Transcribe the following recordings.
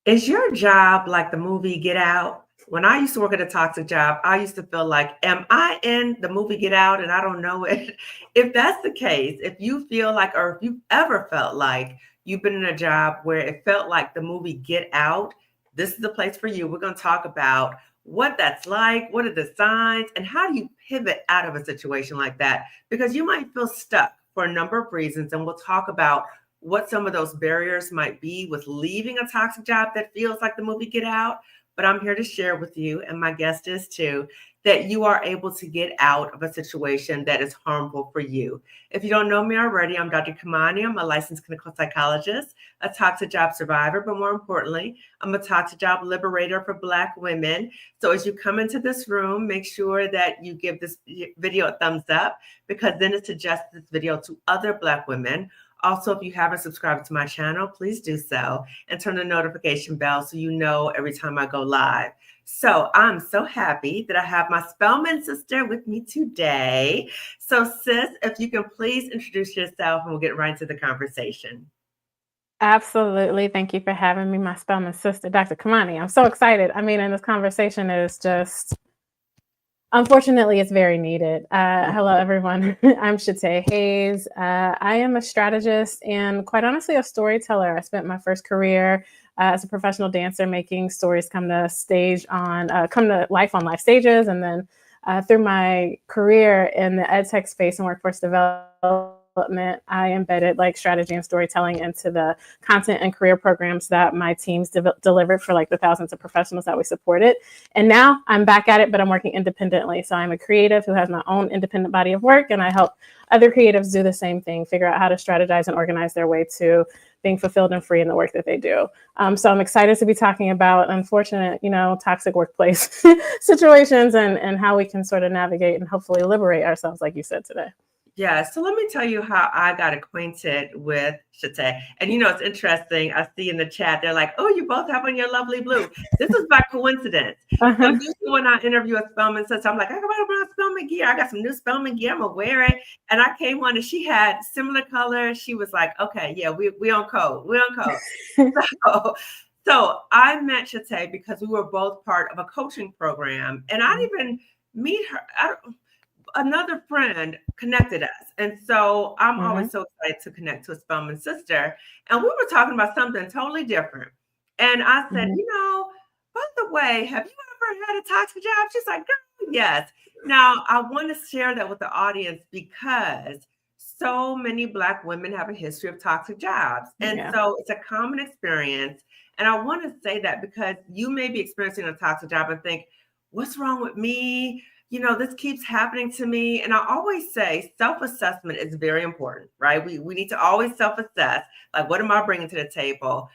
Is your job like the movie Get Out? When I used to work at a toxic job, I used to feel like, am I in the movie Get Out and I don't know it? If that's the case, if you feel like, or if you've ever felt like you've been in a job where it felt like the movie Get Out, this is the place for you. We're going to talk about what that's like, what are the signs, and how do you pivot out of a situation like that? Because you might feel stuck for a number of reasons, and we'll talk about what some of those barriers might be with leaving a toxic job that feels like the movie Get Out. But I'm here to share with you, and my guest is too, that you are able to get out of a situation that is harmful for you. If you don't know me already, I'm Dr. Kamani. I'm a licensed clinical psychologist, a toxic job survivor, but more importantly, I'm a toxic job liberator for Black women. So as you come into this room, make sure that you give this video a thumbs up, because then it suggests this video to other Black women. Also, if you haven't subscribed to my channel, please do so and turn the notification bell so you know every time I go live. So I'm so happy that I have my Spelman sister with me today. So sis, if you can please introduce yourself and we'll get right into the conversation. Absolutely. Thank you for having me, my Spelman sister, Dr. Kamani. I'm so excited. I mean, and this conversation is just, unfortunately, it's very needed. Hello, everyone. I'm Shate Hayes. I am a strategist and, quite honestly, a storyteller. I spent my first career as a professional dancer, making stories come to life on live stages, and then through my career in the ed tech space and workforce development, I embedded like strategy and storytelling into the content and career programs that my teams delivered for like the thousands of professionals that we supported. And now I'm back at it, but I'm working independently. So I'm a creative who has my own independent body of work, and I help other creatives do the same thing, figure out how to strategize and organize their way to being fulfilled and free in the work that they do. So I'm excited to be talking about unfortunate, toxic workplace situations and how we can sort of navigate and hopefully liberate ourselves, like you said today. Yeah, so let me tell you how I got acquainted with Shate. And it's interesting. I see in the chat, they're like, oh, you both have on your lovely blue. This is by coincidence. So Uh-huh. usually when I interview a Spelman sister, I'm like, I got my Spelman gear. I got some new Spelman gear. I'm going to wear it. And I came on and she had similar colors. She was like, okay, yeah, we on code. We on code. So I met Shate because we were both part of a coaching program. And I didn't even meet her. Another friend connected us. And so I'm always so excited to connect to a Spelman sister. And we were talking about something totally different. And I said, by the way, have you ever had a toxic job? She's like, girl, yes. Now, I want to share that with the audience because so many Black women have a history of toxic jobs. And so it's a common experience. And I want to say that because you may be experiencing a toxic job and think, what's wrong with me? This keeps happening to me. And I always say self-assessment is very important, right? We need to always self-assess, like, what am I bringing to the table?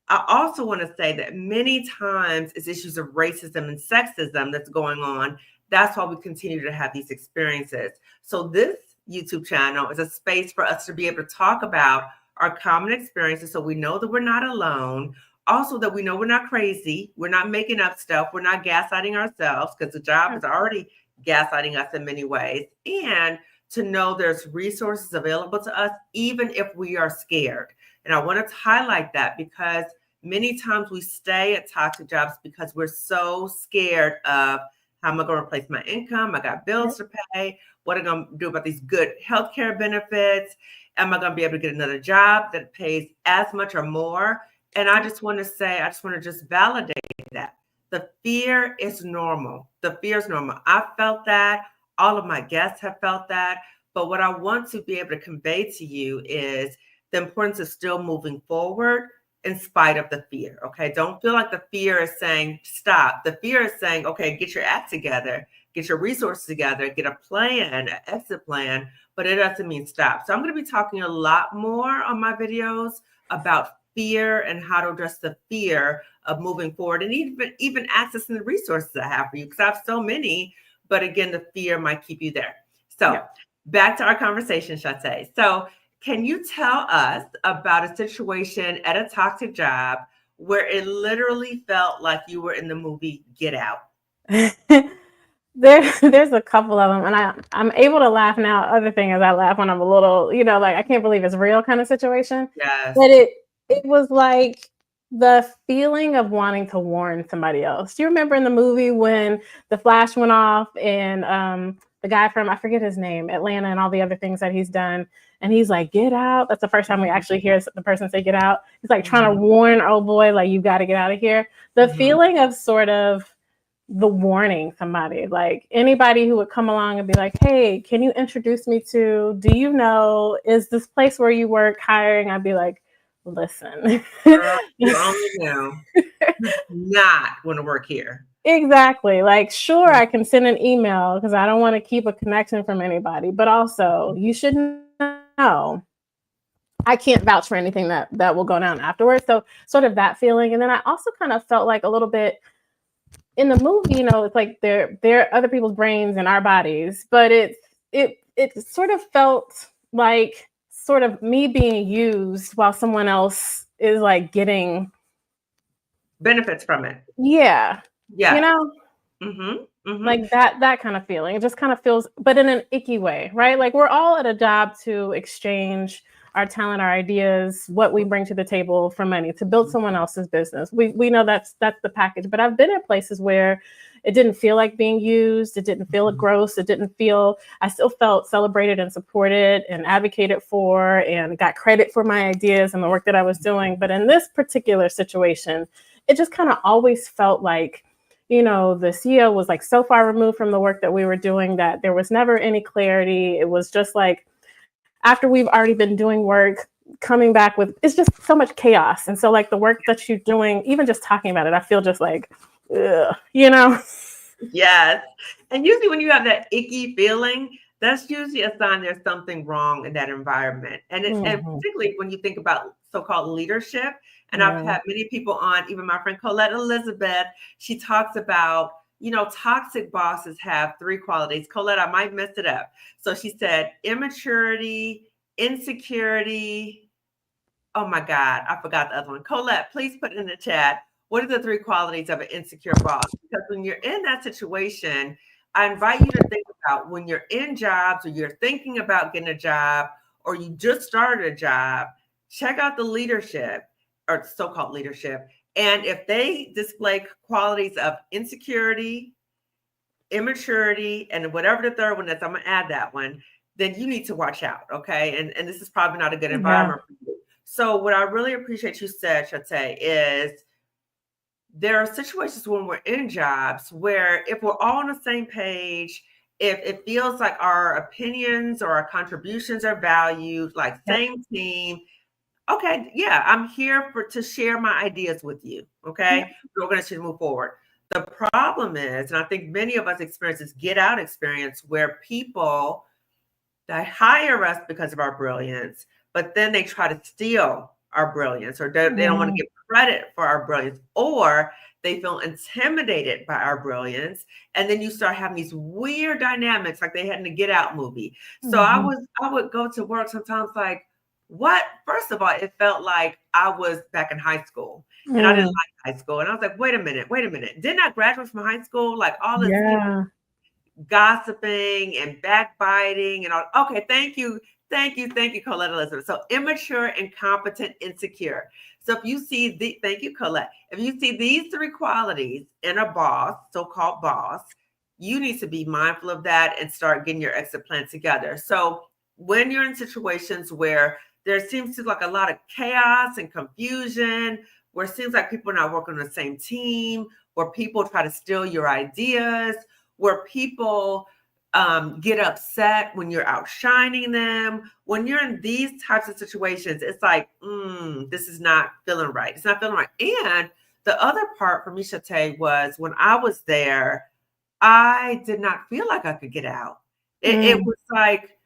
I also want to say that many times it's issues of racism and sexism that's going on. That's why we continue to have these experiences. So this YouTube channel is a space for us to be able to talk about our common experiences so we know that we're not alone. Also, that we know we're not crazy. We're not making up stuff. We're not gaslighting ourselves, because the job is already gaslighting us in many ways. And to know there's resources available to us, even if we are scared. And I want to highlight that because many times we stay at toxic jobs because we're so scared of, how am I going to replace my income? I got bills to pay. What am I going to do about these good healthcare benefits? Am I going to be able to get another job that pays as much or more? And I just want to just validate that. The fear is normal. The fear is normal. I felt that. All of my guests have felt that. But what I want to be able to convey to you is the importance of still moving forward in spite of the fear. Okay. Don't feel like the fear is saying stop. The fear is saying, okay, get your act together, get your resources together, get a plan, an exit plan, but it doesn't mean stop. So I'm going to be talking a lot more on my videos about fear and how to address the fear of moving forward, and even accessing the resources I have for you, because I have so many, but again, the fear might keep you there. So back to our conversation, Shate. So can you tell us about a situation at a toxic job where it literally felt like you were in the movie Get Out? There's a couple of them, and I'm able to laugh now. Other thing is I laugh when I'm a little, like, I can't believe it's real kind of situation. Yes. But it was like the feeling of wanting to warn somebody else. Do you remember in the movie when the flash went off and the guy from, I forget his name, Atlanta and all the other things that he's done, and he's like, get out. That's the first time we actually hear the person say get out. He's like trying to warn oh boy, like, you got to get out of here. The feeling of sort of the warning somebody, like anybody who would come along and be like, hey, can you introduce me to, do you know, is this place where you work hiring? I'd be like, listen. Girl, you only know not want to work here. Exactly. Like, sure, I can send an email because I don't want to keep a connection from anybody, but also you should know I can't vouch for anything that will go down afterwards. So sort of that feeling. And then I also kind of felt like a little bit in the movie, you know, it's like they're other people's brains in our bodies, but it sort of felt like sort of me being used while someone else is like getting benefits from it. Yeah. Yeah. You know? Like that kind of feeling. It just kind of feels, but in an icky way, right? Like we're all at a job to exchange our talent, our ideas, what we bring to the table for money to build someone else's business. We know that's the package. But I've been in places where it didn't feel like being used. It didn't feel gross. It didn't feel, I still felt celebrated and supported and advocated for and got credit for my ideas and the work that I was doing. But in this particular situation, it just kind of always felt like, you know, the CEO was like so far removed from the work that we were doing that there was never any clarity. It was just like, after we've already been doing work, coming back with, it's just so much chaos. And so like the work that you're doing, even just talking about it, I feel just like, ugh, you know? Yes. And usually when you have that icky feeling, that's usually a sign there's something wrong in that environment. And and particularly when you think about so-called leadership, and I've had many people on, even my friend Colette Elizabeth, she talks about, you know, toxic bosses have 3 qualities. Colette, I might mess it up. So she said immaturity, insecurity. Oh my God, I forgot the other one. Colette, please put it in the chat. What are the 3 qualities of an insecure boss? Because when you're in that situation, I invite you to think about when you're in jobs or you're thinking about getting a job or you just started a job, check out the leadership or so-called leadership. And if they display qualities of insecurity, immaturity, and whatever the third one is, I'm gonna add that one, then you need to watch out, okay? And this is probably not a good environment for you. So what I really appreciate you said, Shate, is there are situations when we're in jobs where if we're all on the same page, if it feels like our opinions or our contributions are valued, like same team, okay, yeah, I'm here to share my ideas with you, okay? We're going to move forward. The problem is, and I think many of us experience this get out experience where people, they hire us because of our brilliance, but then they try to steal our brilliance, or they don't want to give credit for our brilliance, or they feel intimidated by our brilliance. And then you start having these weird dynamics like they had in the Get Out movie. So I would go to work sometimes like, what? First of all, it felt like I was back in high school and I didn't like high school. And I was like, wait a minute. Didn't I graduate from high school? Like all this gossiping and backbiting and all. Okay, thank you, Colette Elizabeth. So immature, incompetent, insecure. So if you see thank you, Colette. If you see these 3 qualities in a boss, so-called boss, you need to be mindful of that and start getting your exit plan together. So when you're in situations where there seems to be like a lot of chaos and confusion, where it seems like people are not working on the same team, where people try to steal your ideas, where people get upset when you're outshining them. When you're in these types of situations, it's like, this is not feeling right. It's not feeling right. And the other part for me, Shate, was when I was there, I did not feel like I could get out. It was like,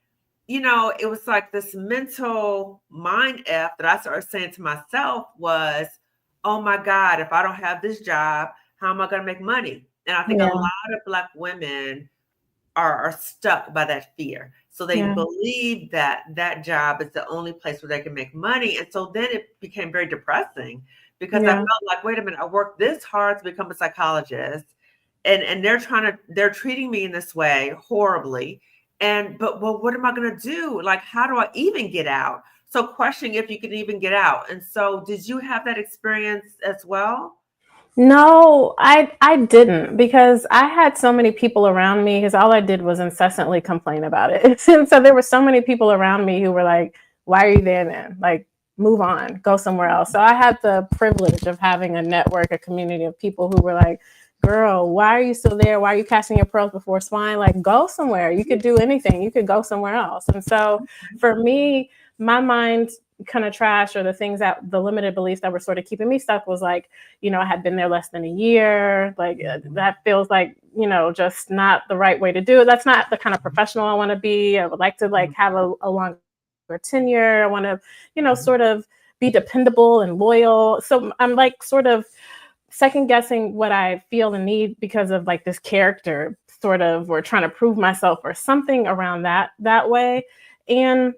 you know, it was like this mental mind F that I started saying to myself was, oh my God, if I don't have this job, how am I going to make money? And I think a lot of Black women are stuck by that fear. So they believe that that job is the only place where they can make money. And so then it became very depressing because I felt like, wait a minute, I worked this hard to become a psychologist and they're treating me in this way horribly. But what am I going to do? Like, how do I even get out? So questioning if you could even get out. And so did you have that experience as well? No, I didn't, because I had so many people around me, because all I did was incessantly complain about it. And so there were so many people around me who were like, why are you there then? Like, move on, go somewhere else. So I had the privilege of having a network, a community of people who were like, girl, why are you still there? Why are you casting your pearls before swine? Like, go somewhere. You could do anything. You could go somewhere else. And so for me, my mind kind of trash, or the things that the limited beliefs that were sort of keeping me stuck, was like, I had been there less than a year. Like, that feels like, just not the right way to do it. That's not the kind of professional I want to be. I would like to like have a longer tenure. I want to, sort of be dependable and loyal. So I'm like sort of second guessing what I feel and need because of like this character sort of, or trying to prove myself or something around that way. And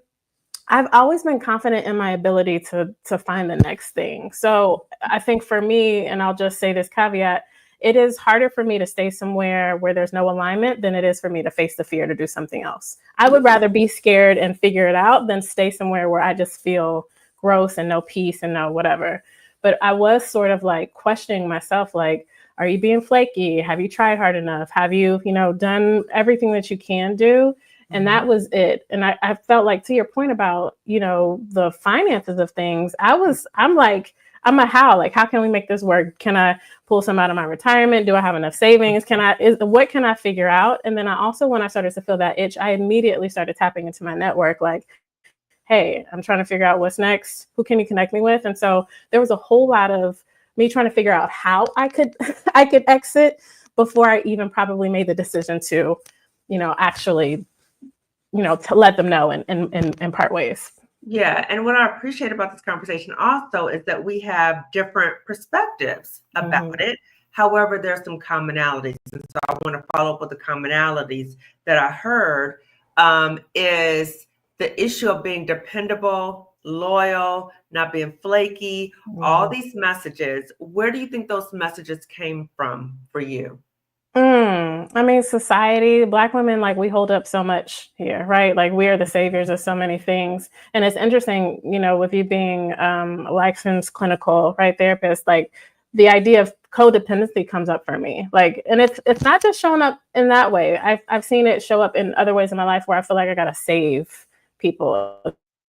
I've always been confident in my ability to find the next thing. So I think for me, and I'll just say this caveat, it is harder for me to stay somewhere where there's no alignment than it is for me to face the fear to do something else. I would rather be scared and figure it out than stay somewhere where I just feel gross and no peace and no whatever. But I was sort of like questioning myself, like, are you being flaky? Have you tried hard enough? Have you, done everything that you can do? And that was it. And I felt like, to your point about, the finances of things, I'm like, I'm a how, like, how can we make this work? Can I pull some out of my retirement? Do I have enough savings? What can I figure out? And then I also, when I started to feel that itch, I immediately started tapping into my network, like, hey, I'm trying to figure out what's next. Who can you connect me with? And so there was a whole lot of me trying to figure out how I could I could exit before I even probably made the decision to, actually, to let them know and part ways. Yeah. And what I appreciate about this conversation also is that we have different perspectives about it. However, there's some commonalities. And so I want to follow up with the commonalities that I heard, is the issue of being dependable, loyal, not being flaky, all these messages. Where do you think those messages came from for you? I mean, society, Black women, like, we hold up so much here, right? Like, we are the saviors of so many things. And it's interesting, with you being a licensed clinical, right, therapist, like, the idea of codependency comes up for me. Like, and it's not just showing up in that way. I've seen it show up in other ways in my life where I feel like I gotta save people.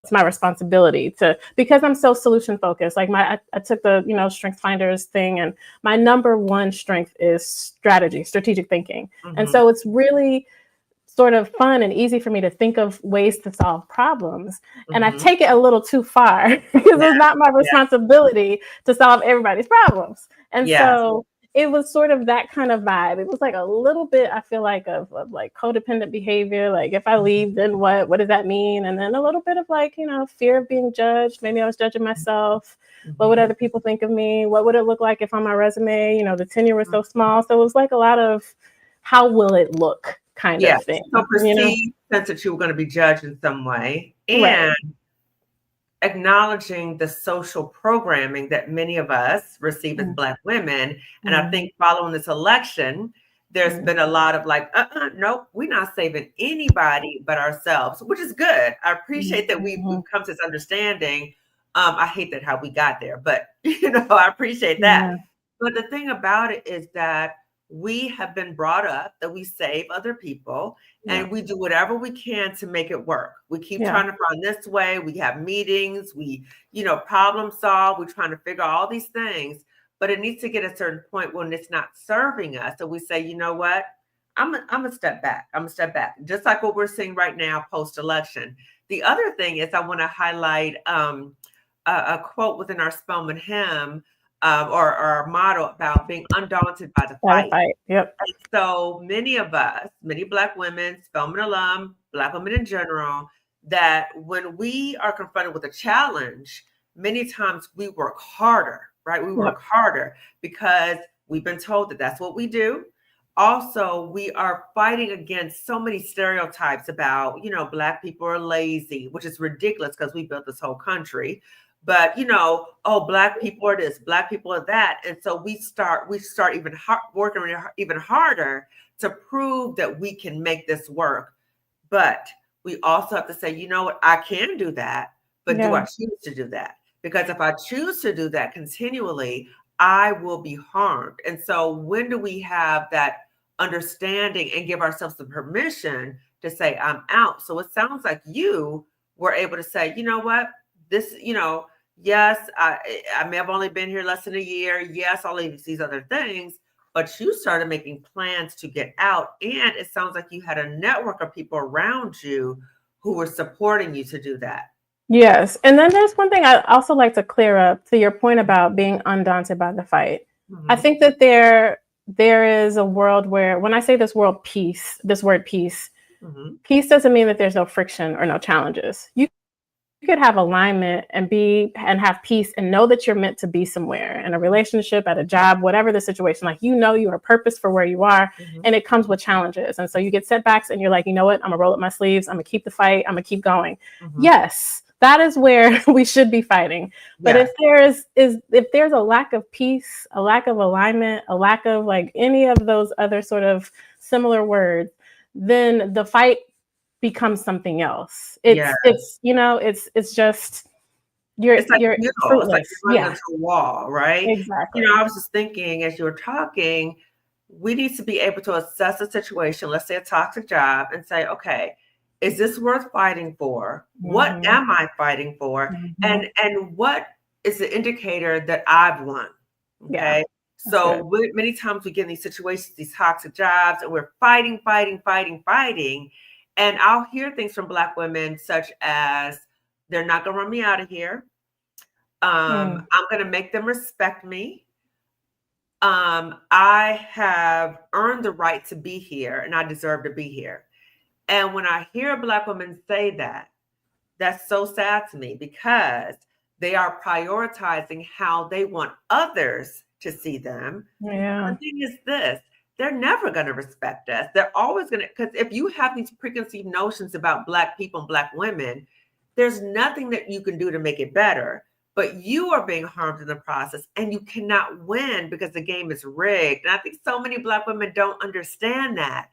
It's my responsibility because I'm so solution focused. Like, I took the, Strength Finders thing, and my number one strength is strategic thinking. And so it's really sort of fun and easy for me to think of ways to solve problems. And I take it a little too far because it's not my responsibility to solve everybody's problems. And so it was sort of that kind of vibe. It was like a little bit, I feel like, of like codependent behavior. Like, if I leave, then what? What does that mean? And then a little bit of like, fear of being judged. Maybe I was judging myself. What would other people think of me? What would it look like if on my resume, the tenure was so small? So it was like a lot of, how will it look kind of thing. So perceived sense that you were going to be judged in some way, and acknowledging the social programming that many of us receive as Black women. And I think following this election, there's been a lot of like, nope, we're not saving anybody but ourselves, which is good. I appreciate that we've come to this understanding. I hate that how we got there, but I appreciate that. But the thing about it is that we have been brought up that we save other people, and we do whatever we can to make it work. We keep trying to find this way. We have meetings, we, problem solve. We're trying to figure out all these things, but it needs to get a certain point when it's not serving us. So we say, you know what? I'm a step back. I'm a step back. Just like what we're seeing right now post-election. The other thing is, I want to highlight a quote within our Spelman hymn, or our motto about being undaunted by the fight. Yep. And so many of us, many Black women, Spelman alum, Black women in general, that when we are confronted with a challenge, many times we work harder, right? We work harder because we've been told that that's what we do. Also, we are fighting against so many stereotypes about, Black people are lazy, which is ridiculous because we built this whole country. But Black people are this, Black people are that, and so we start even working even harder to prove that we can make this work. But we also have to say, you know what, I can do that, but do I choose to do that? Because if I choose to do that continually, I will be harmed. And so when do we have that understanding and give ourselves the permission to say, I'm out? So it sounds like you were able to say, you know what, this, yes, I may have only been here less than a year. Yes, all of these other things, but you started making plans to get out. And it sounds like you had a network of people around you who were supporting you to do that. Yes. And then there's one thing I also like to clear up to your point about being undaunted by the fight. I think that there is a world where, when I say this word peace, peace doesn't mean that there's no friction or no challenges. You could have alignment and have peace and know that you're meant to be somewhere in a relationship, at a job, whatever the situation. Like, you are purpose for where you are, and it comes with challenges. And so you get setbacks and you're like, you know what, I'm gonna roll up my sleeves, I'm gonna keep the fight, I'm gonna keep going. Yes, that is where we should be fighting. But if there's a lack of peace, a lack of alignment, a lack of like any of those other sort of similar words, then the fight becomes something else. It's just you're it's like fruitless. You're running into a wall, right? Exactly. I was just thinking as you were talking, we need to be able to assess a situation, let's say a toxic job, and say, okay, is this worth fighting for? What am I fighting for? And what is the indicator that I've won? Okay. Yeah, so many times we get in these situations, these toxic jobs, and we're fighting. And I'll hear things from Black women such as, they're not going to run me out of here. I'm going to make them respect me. I have earned the right to be here and I deserve to be here. And when I hear Black women say that, that's so sad to me, because they are prioritizing how they want others to see them. Yeah. The thing is this, they're never going to respect us. They're always going to, because if you have these preconceived notions about Black people and Black women, there's nothing that you can do to make it better. But you are being harmed in the process, and you cannot win because the game is rigged. And I think so many Black women don't understand that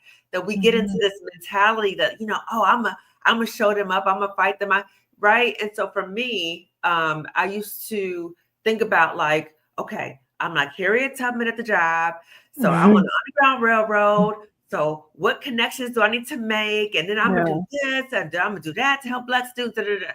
we get into this mentality that, I'm going to show them up, I'm going to fight them, right? And so for me, I used to think about like, okay, I'm like Harriet Tubman at the job. So I'm on the Underground Railroad. So what connections do I need to make? And then I'm going to do this and I'm going to do that to help Black students.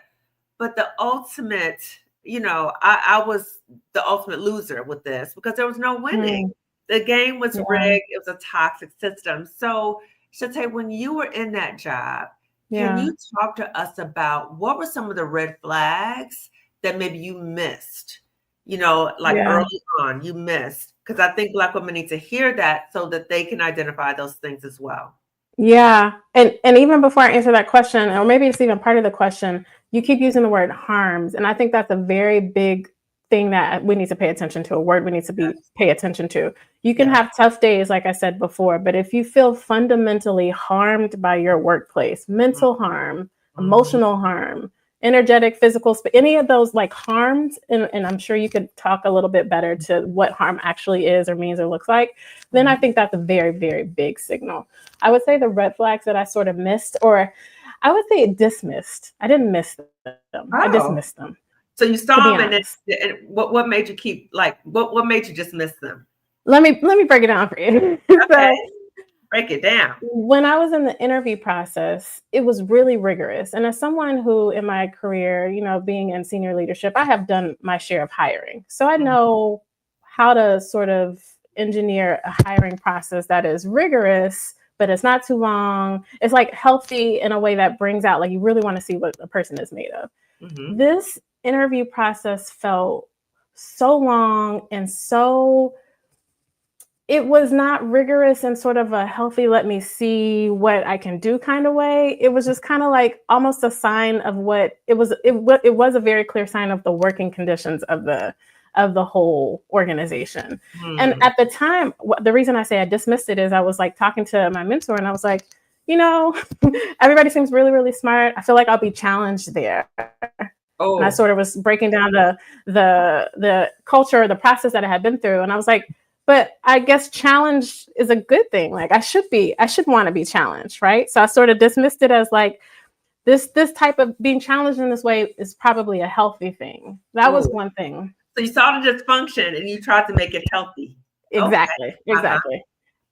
But the ultimate, I was the ultimate loser with this because there was no winning. The game was rigged. It was a toxic system. So Shantae, when you were in that job, can you talk to us about what were some of the red flags that maybe you missed, early on you missed? Because I think Black women need to hear that so that they can identify those things as well. Yeah. And even before I answer that question, or maybe it's even part of the question, you keep using the word harms. And I think that's a very big thing that we need to pay attention to, a word we need to pay attention to. You can have tough days, like I said before, but if you feel fundamentally harmed by your workplace, mental harm, emotional harm, energetic, physical, any of those like harms, and I'm sure you could talk a little bit better to what harm actually is or means or looks like, then I think that's a very, very big signal. I would say the red flags that I sort of missed, or I would say dismissed. I didn't miss them. I dismissed them. So you saw them, and what made you keep what made you dismiss them? Let me break it down for you. Okay. Break it down. When I was in the interview process, it was really rigorous. And as someone who in my career, being in senior leadership, I have done my share of hiring. So I know how to sort of engineer a hiring process that is rigorous, but it's not too long. It's like healthy in a way that brings out, like, you really want to see what a person is made of. This interview process felt so long and it was not rigorous in sort of a healthy, let me see what I can do kind of way. It was just kind of like almost a sign of what it was. It was a very clear sign of the working conditions of the whole organization. And at the time, the reason I say I dismissed it is I was like talking to my mentor and I was like, everybody seems really, really smart. I feel like I'll be challenged there. And I sort of was breaking down the culture, the process that I had been through. And I was like, but I guess challenge is a good thing. Like I should want to be challenged, right? So I sort of dismissed it as like, this type of being challenged in this way is probably a healthy thing. That was Oh, one thing. so you saw the dysfunction and you tried to make it healthy. Okay. Exactly. Uh-huh. Exactly.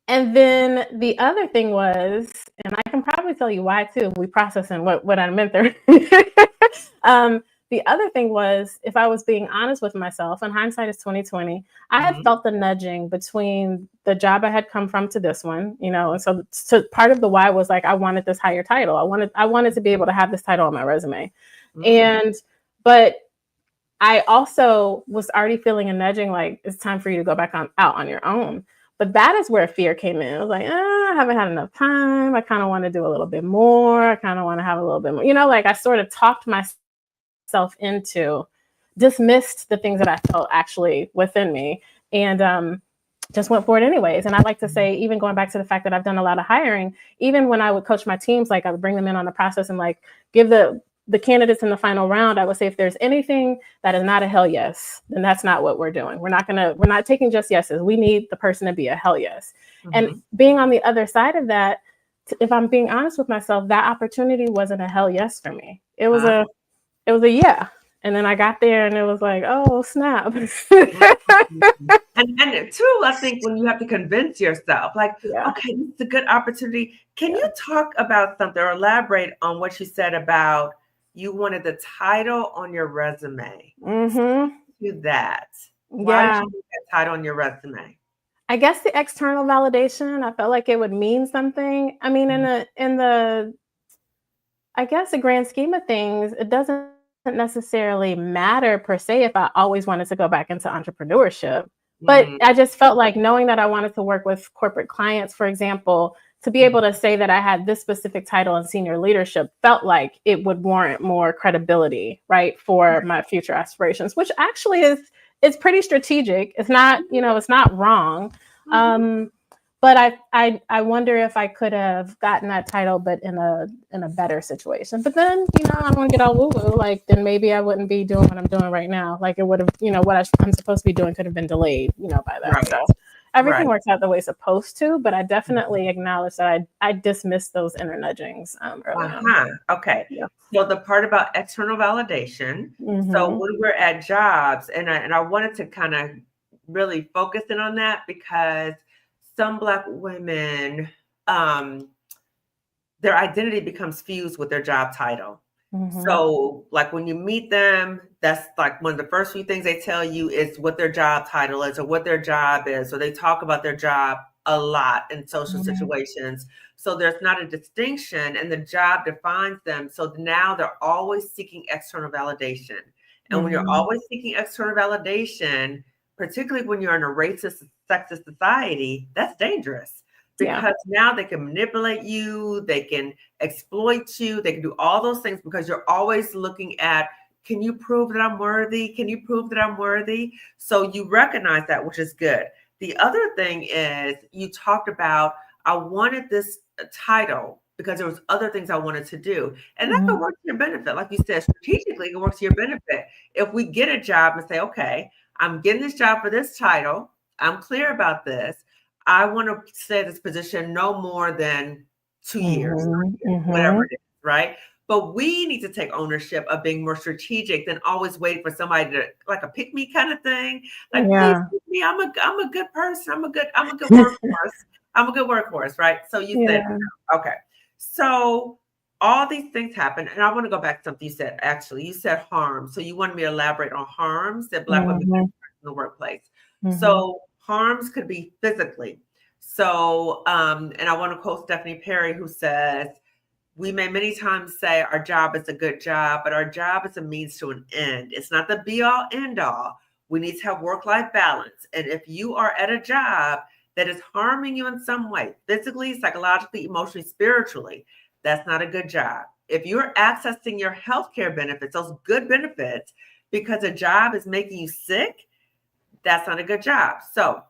And then the other thing was, and I can probably tell you why too, we processing what I meant there. The other thing was, if I was being honest with myself, and hindsight is 2020, I had felt the nudging between the job I had come from to this one, and so part of the why was like I wanted this higher title. I wanted to be able to have this title on my resume. But I also was already feeling a nudging, like it's time for you to go back out on your own. But that is where fear came in. I was like, I haven't had enough time. I kind of want to do a little bit more. I kind of want to have a little bit more. Like I sort of talked myself into, dismissed the things that I felt actually within me, and just went for it anyways. And I like to say, even going back to the fact that I've done a lot of hiring, even when I would coach my teams, like I would bring them in on the process and like give the candidates in the final round, I would say, if there's anything that is not a hell yes, then that's not what we're doing. We're not taking just yeses. We need the person to be a hell yes. And being on the other side of that, if I'm being honest with myself, that opportunity wasn't a hell yes for me. It was a yeah. And then I got there and it was like, oh, snap. And two, I think when you have to convince yourself, like, okay, this is a good opportunity. Can you talk about something or elaborate on what you said about you wanted the title on your resume? Do that. Why did you put that title on your resume? I guess the external validation, I felt like it would mean something. I mean, in the I guess the grand scheme of things, it doesn't necessarily matter per se if I always wanted to go back into entrepreneurship. But I just felt like knowing that I wanted to work with corporate clients, for example, to be able to say that I had this specific title in senior leadership felt like it would warrant more credibility, right, for my future aspirations, which actually it's pretty strategic. It's not, it's not wrong. But I wonder if I could have gotten that title, but in a better situation. But then, I don't want to get all woo-woo. Like, then maybe I wouldn't be doing what I'm doing right now. Like, it would have, what I'm supposed to be doing could have been delayed, by that. Right. So everything works out the way it's supposed to. But I definitely acknowledge that I dismissed those inner nudgings early on. Okay. Yeah. So the part about external validation. So when we're at jobs, and I wanted to kind of really focus in on that because some Black women, their identity becomes fused with their job title. So like when you meet them, that's like one of the first few things they tell you is what their job title is or what their job is. So they talk about their job a lot in social situations. So there's not a distinction and the job defines them. So now they're always seeking external validation. And when you're always seeking external validation, particularly when you're in a racist, sexist society, that's dangerous because now they can manipulate you, they can exploit you, they can do all those things because you're always looking at, can you prove that I'm worthy? Can you prove that I'm worthy? So you recognize that, which is good. The other thing is you talked about, I wanted this title because there was other things I wanted to do. And that can work to your benefit. Like you said, strategically, it can work to your benefit. If we get a job and say, okay, I'm getting this job for this title. I'm clear about this. I want to stay in this position no more than 2 years, whatever it is, right? But we need to take ownership of being more strategic than always waiting for somebody to, like a pick me kind of thing. Like, please pick me. I'm a good person. I'm a good workhorse. I'm a good workhorse, right? So you said, okay. So all these things happen. And I want to go back to something you said, actually. You said harm. So you wanted me to elaborate on harms that Black women in the workplace. So harms could be physically. So, and I want to quote Stephanie Perry, who says, we may many times say our job is a good job, but our job is a means to an end. It's not the be all end all. We need to have work-life balance. And if you are at a job that is harming you in some way, physically, psychologically, emotionally, spiritually, that's not a good job. If you're accessing your healthcare benefits, those good benefits, because a job is making you sick, that's not a good job. So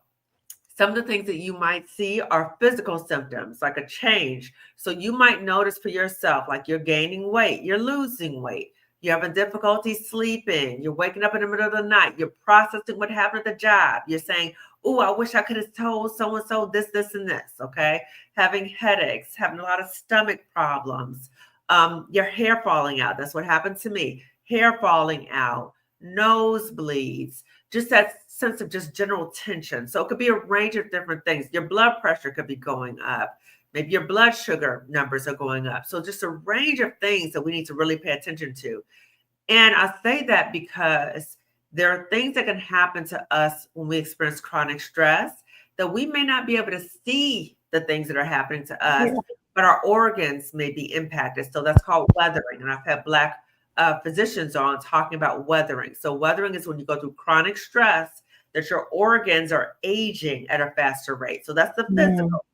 some of the things that you might see are physical symptoms, like a change. So you might notice for yourself, like you're gaining weight, you're losing weight, you're having difficulty sleeping, you're waking up in the middle of the night, you're processing what happened at the job. You're saying, oh, I wish I could have told so-and-so this, and this, okay? Having headaches, having a lot of stomach problems, Your hair falling out. That's what happened to me. Hair falling out, nosebleeds, just that sense of just general tension. So it could be a range of different things. Your blood pressure could be going up. Maybe your blood sugar numbers are going up. So just a range of things that we need to really pay attention to. And I say that because there are things that can happen to us when we experience chronic stress that we may not be able to see the things that are happening to us, but our organs may be impacted. So that's called weathering. And I've had Black physicians on talking about weathering. So weathering is when you go through chronic stress that your organs are aging at a faster rate. So that's the physical.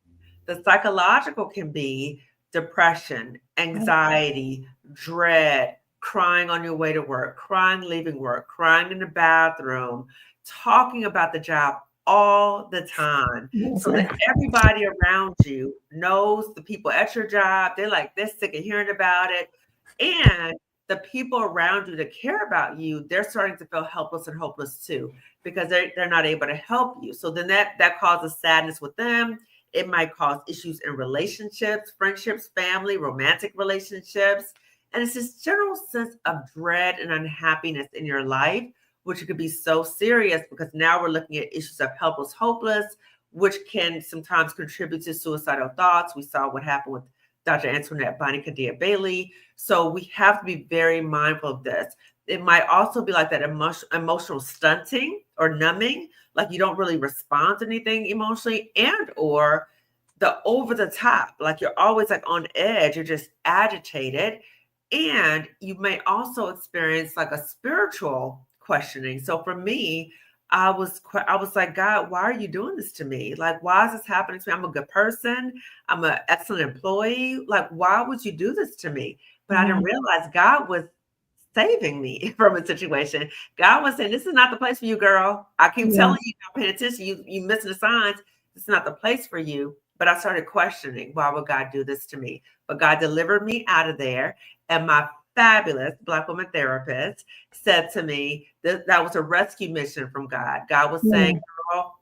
The psychological can be depression, anxiety, dread, crying on your way to work, crying leaving work, crying in the bathroom, talking about the job all the time. So that everybody around you knows, the people at your job, they're sick of hearing about it. And the people around you that care about you, they're starting to feel helpless and hopeless too, because they're not able to help you. So then that causes sadness with them. It might cause issues in relationships, friendships, family, romantic relationships. And it's this general sense of dread and unhappiness in your life, which could be so serious because now we're looking at issues of helpless, hopeless, which can sometimes contribute to suicidal thoughts. We saw what happened with Dr. Antoinette Bailey. So we have to be very mindful of this. It might also be like that emotional stunting or numbing, like you don't really respond to anything emotionally, and or the over the top, like you're always like on edge, you're just agitated. And you may also experience like a spiritual questioning. So for me, I was like, God, why are you doing this to me? Like, why is this happening to me? I'm a good person. I'm an excellent employee. Like, why would you do this to me? But I didn't realize God was saving me from a situation. God was saying, this is not the place for you, girl. I keep telling you, not paying attention. You missing the signs. It's not the place for you. But I started questioning, why would God do this to me? But God delivered me out of there. And my fabulous Black woman therapist said to me that was a rescue mission from God. God was saying, girl,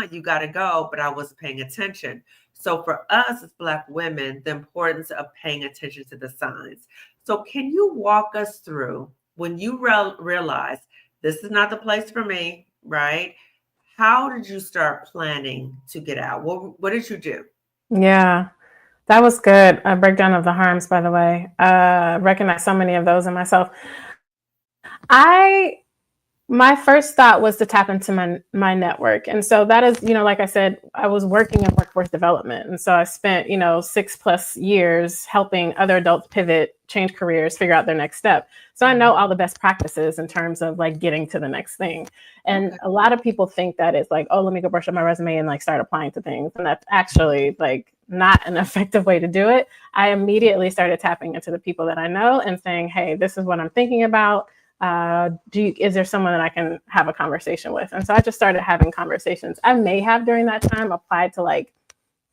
you got to go. But I wasn't paying attention. So for us as Black women, the importance of paying attention to the signs. So can you walk us through when you realize this is not the place for me, right? How did you start planning to get out? What did you do? Yeah, that was good. A breakdown of the harms, by the way. Recognize so many of those in myself. My first thought was to tap into my network. And so that is, like I said, I was working in workforce development. And so I spent, 6+ years helping other adults pivot, change careers, figure out their next step. So I know all the best practices in terms of like getting to the next thing. And a lot of people think that it's like, oh, let me go brush up my resume and like start applying to things. And that's actually like not an effective way to do it. I immediately started tapping into the people that I know and saying, hey, this is what I'm thinking about. Is there someone that I can have a conversation with? And so I just started having conversations. I may have during that time applied to like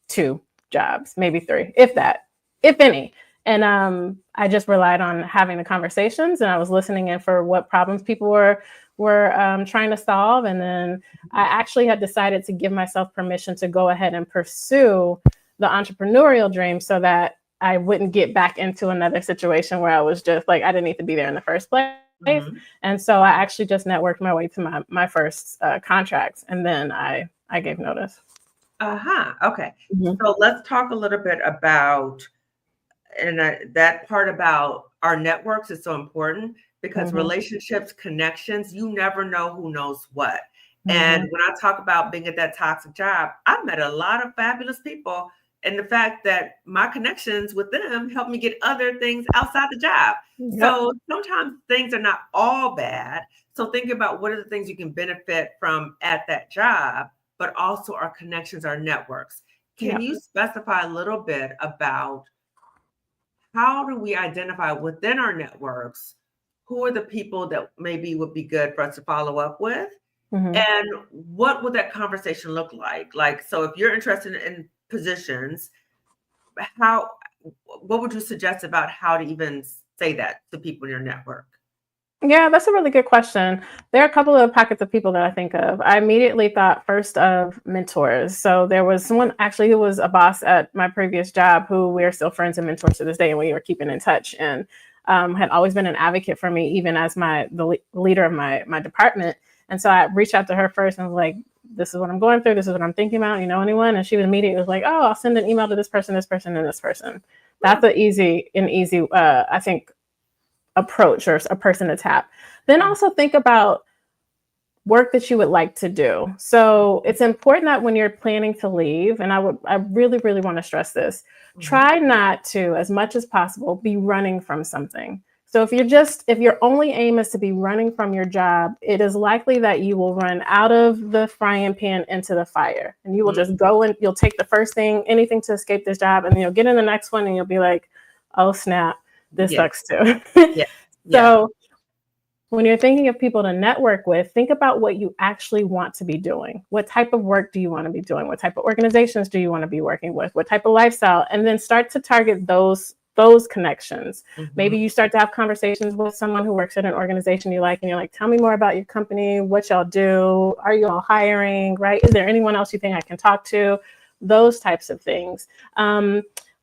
2 jobs, maybe 3, if any. And I just relied on having the conversations, and I was listening in for what problems people were trying to solve. And then I actually had decided to give myself permission to go ahead and pursue the entrepreneurial dream so that I wouldn't get back into another situation where I was just like, I didn't need to be there in the first place. And so I actually just networked my way to my first contracts, and then I gave notice. Okay. So let's talk a little bit about, and that part about our networks is so important because relationships, connections, you never know who knows what. And when I talk about being at that toxic job, I met a lot of fabulous people. And the fact that my connections with them helped me get other things outside the job. So sometimes things are not all bad. So think about what are the things you can benefit from at that job, but also our connections, our networks. Can you specify a little bit about how do we identify within our networks who are the people that maybe would be good for us to follow up with? And what would that conversation look like? Like, so if you're interested in positions, what would you suggest about how to even say that to people in your network? Yeah, that's a really good question. There are a couple of pockets of people that I think of. I immediately thought first of mentors. So there was someone actually who was a boss at my previous job who we're still friends and mentors to this day, and we were keeping in touch, and had always been an advocate for me, even as the leader of my department. And so I reached out to her first and was like, "This is what I'm going through. This is what I'm thinking about. You know anyone?" And she immediately was like, "Oh, I'll send an email to this person, and this person." That's an easy, I think, approach or a person to tap. Then also think about work that you would like to do. So it's important that when you're planning to leave, and I really want to stress this, try not to, as much as possible, be running from something. So if your only aim is to be running from your job, it is likely that you will run out of the frying pan into the fire, and you will just go and you'll take the first thing, anything to escape this job, and then you'll get in the next one and you'll be like, oh snap, this sucks too. Yeah. Yeah. So when you're thinking of people to network with, think about what you actually want to be doing. What type of work do you want to be doing? What type of organizations do you want to be working with? What type of lifestyle? And then start to target those connections. Maybe you start to have conversations with someone who works at an organization you like, and you're like, tell me more about your company, what y'all do, are you all hiring, right? Is there anyone else you think I can talk to? Those types of things.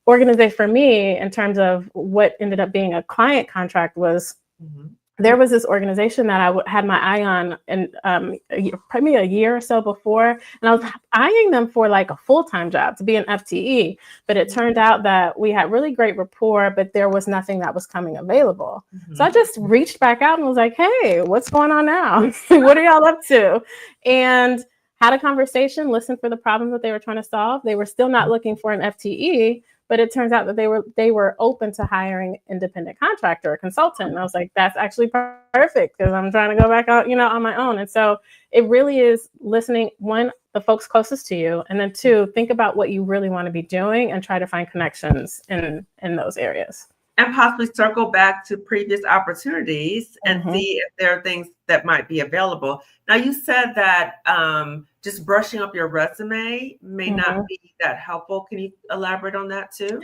Organization for me, in terms of what ended up being a client contract, was there was this organization that I had my eye on, and probably a year or so before, and I was eyeing them for like a full-time job to be an FTE. But it turned out that we had really great rapport, but there was nothing that was coming available. So I just reached back out and was like, hey, what's going on now? What are y'all up to? And had a conversation, listened for the problems that they were trying to solve. They were still not looking for an FTE, but it turns out that they were open to hiring independent contractor or consultant. And I was like, that's actually perfect, because I'm trying to go back out, on my own. And so it really is listening, one, the folks closest to you, and then two, think about what you really want to be doing and try to find connections in those areas. And possibly circle back to previous opportunities and see if there are things that might be available. Now, you said that just brushing up your resume may not be that helpful. Can you elaborate on that too?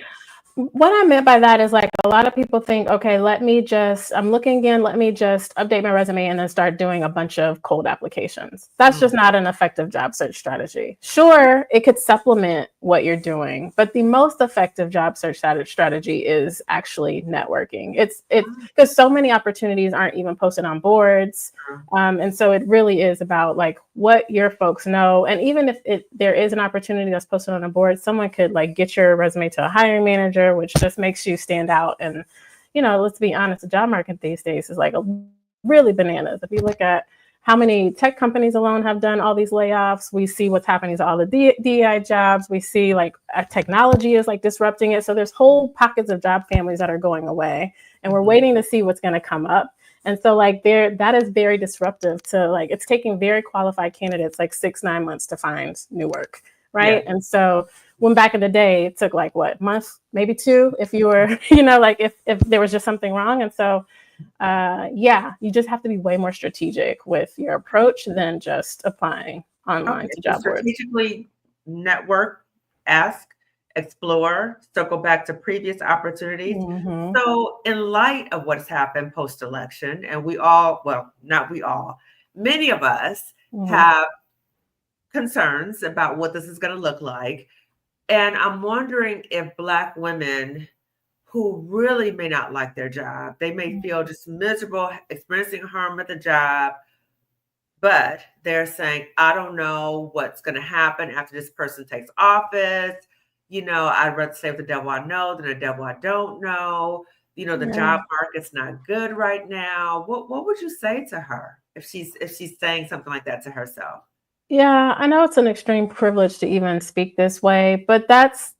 What I meant by that is, like, a lot of people think, okay, I'm looking again, let me just update my resume and then start doing a bunch of cold applications. That's just not an effective job search strategy. Sure, it could supplement what you're doing, but the most effective job search strategy is actually networking. It's because so many opportunities aren't even posted on boards. And so it really is about like what your folks know. And even if there is an opportunity that's posted on a board, someone could like get your resume to a hiring manager, which just makes you stand out. And, let's be honest, the job market these days is like really bananas. If you look at how many tech companies alone have done all these layoffs, we see what's happening to all the DEI jobs. We see like technology is like disrupting it. So there's whole pockets of job families that are going away, and we're waiting to see what's going to come up. And so like that is very disruptive to, like, it's taking very qualified candidates like 6-9 months to find new work. Right. Yeah. And so when back in the day, it took like what, months, maybe 2, if you were, like if there was just something wrong. And so, you just have to be way more strategic with your approach than just applying online to job boards. Strategically network, ask, explore, circle back to previous opportunities. So in light of what's happened post-election, and many of us have concerns about what this is going to look like. And I'm wondering if Black women who really may not like their job, they may feel just miserable, experiencing harm at the job, but they're saying, I don't know what's going to happen after this person takes office. I'd rather stay with the devil I know than the devil I don't know. The job market's not good right now. What would you say to her if she's saying something like that to herself? Yeah, I know it's an extreme privilege to even speak this way, but that's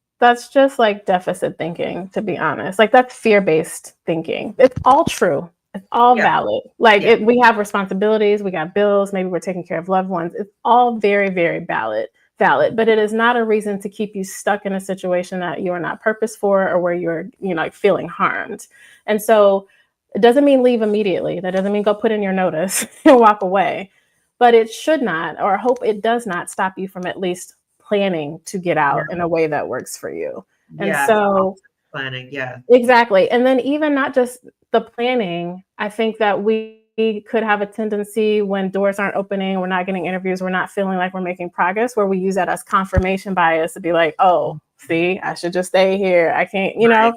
just like deficit thinking, to be honest. Like, that's fear-based thinking. It's all true. It's all valid. Like, we have responsibilities, we got bills, maybe we're taking care of loved ones. It's all very, very valid, but it is not a reason to keep you stuck in a situation that you are not purposed for, or where you're, like, feeling harmed. And so it doesn't mean leave immediately. That doesn't mean go put in your notice and walk away. But it should not, or I hope it does not, stop you from at least planning to get out in a way that works for you. And so planning, exactly. And then even not just the planning, I think that we could have a tendency when doors aren't opening, we're not getting interviews, we're not feeling like we're making progress, where we use that as confirmation bias to be like, oh, see, I should just stay here. I can't, Right.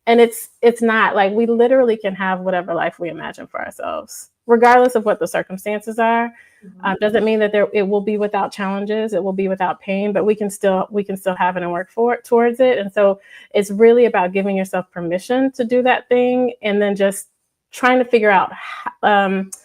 and it's not like we literally can have whatever life we imagine for ourselves, regardless of what the circumstances are. Doesn't mean that it will be without challenges, it will be without pain, but we can still have it and work towards it. And so it's really about giving yourself permission to do that thing, and then just trying to figure out,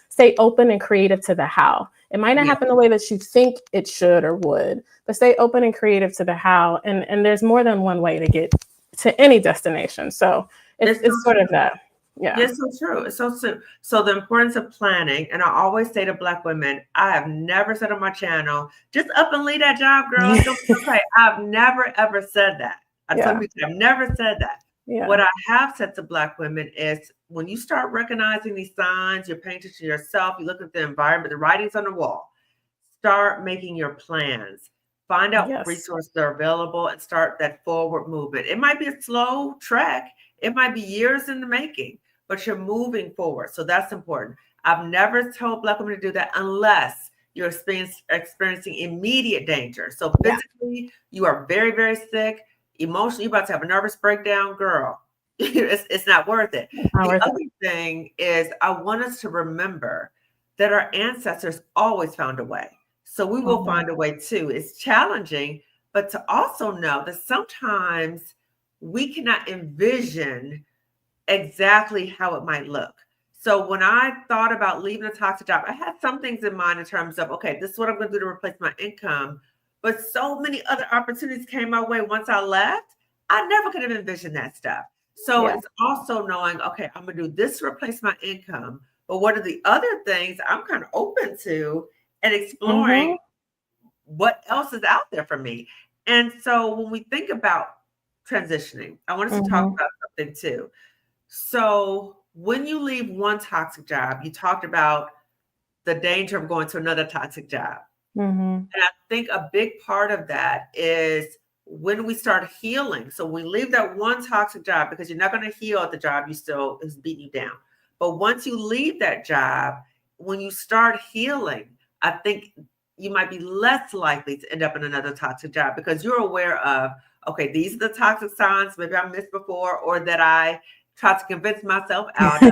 stay open and creative to the how. It might not happen the way that you think it should or would, but stay open and creative to the how. And there's more than one way to get to any destination. So it's sort of that. Yeah. It's so true. It's so true. So the importance of planning, and I always say to Black women, I have never said on my channel, just up and leave that job, girl. It's okay. I've never, ever said that. I've never said that. Yeah. What I have said to Black women is, when you start recognizing these signs, you're paying attention to yourself, you look at the environment, the writing's on the wall, start making your plans. Find out what resources are available and start that forward movement. It might be a slow trek. It might be years in the making, but you're moving forward. So that's important. I've never told Black women to do that unless you're experiencing immediate danger. So physically, you are very, very sick. Emotionally, you're about to have a nervous breakdown, girl. It's not worth it. The other thing is, I want us to remember that our ancestors always found a way. So we will find a way too. It's challenging, but to also know that sometimes we cannot envision exactly how it might look. So when I thought about leaving a toxic job, I had some things in mind in terms of, okay, this is what I'm going to do to replace my income. But so many other opportunities came my way once I left. I never could have envisioned that stuff. So it's also knowing, okay, I'm going to do this to replace my income. But what are the other things I'm kind of open to and exploring what else is out there for me? And so when we think about transitioning, I want us to talk about something too. So when you leave one toxic job, you talked about the danger of going to another toxic job. And I think a big part of that is when we start healing. So we leave that one toxic job, because you're not going to heal at the job you still is beating you down. But once you leave that job, when you start healing, I think you might be less likely to end up in another toxic job, because you're aware of, okay, these are the toxic signs maybe I missed before, or that I tried to convince myself out of.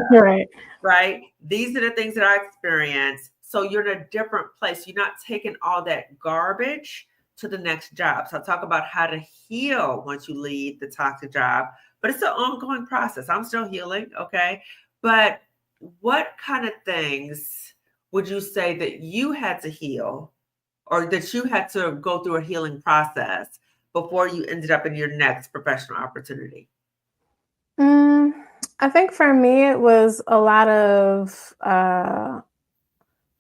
Right? These are the things that I experienced. So you're in a different place. You're not taking all that garbage to the next job. So I'll talk about how to heal once you leave the toxic job, but it's an ongoing process. I'm still healing. Okay. But what kind of things would you say that you had to heal, or that you had to go through a healing process before you ended up in your next professional opportunity? I think for me, it was a lot of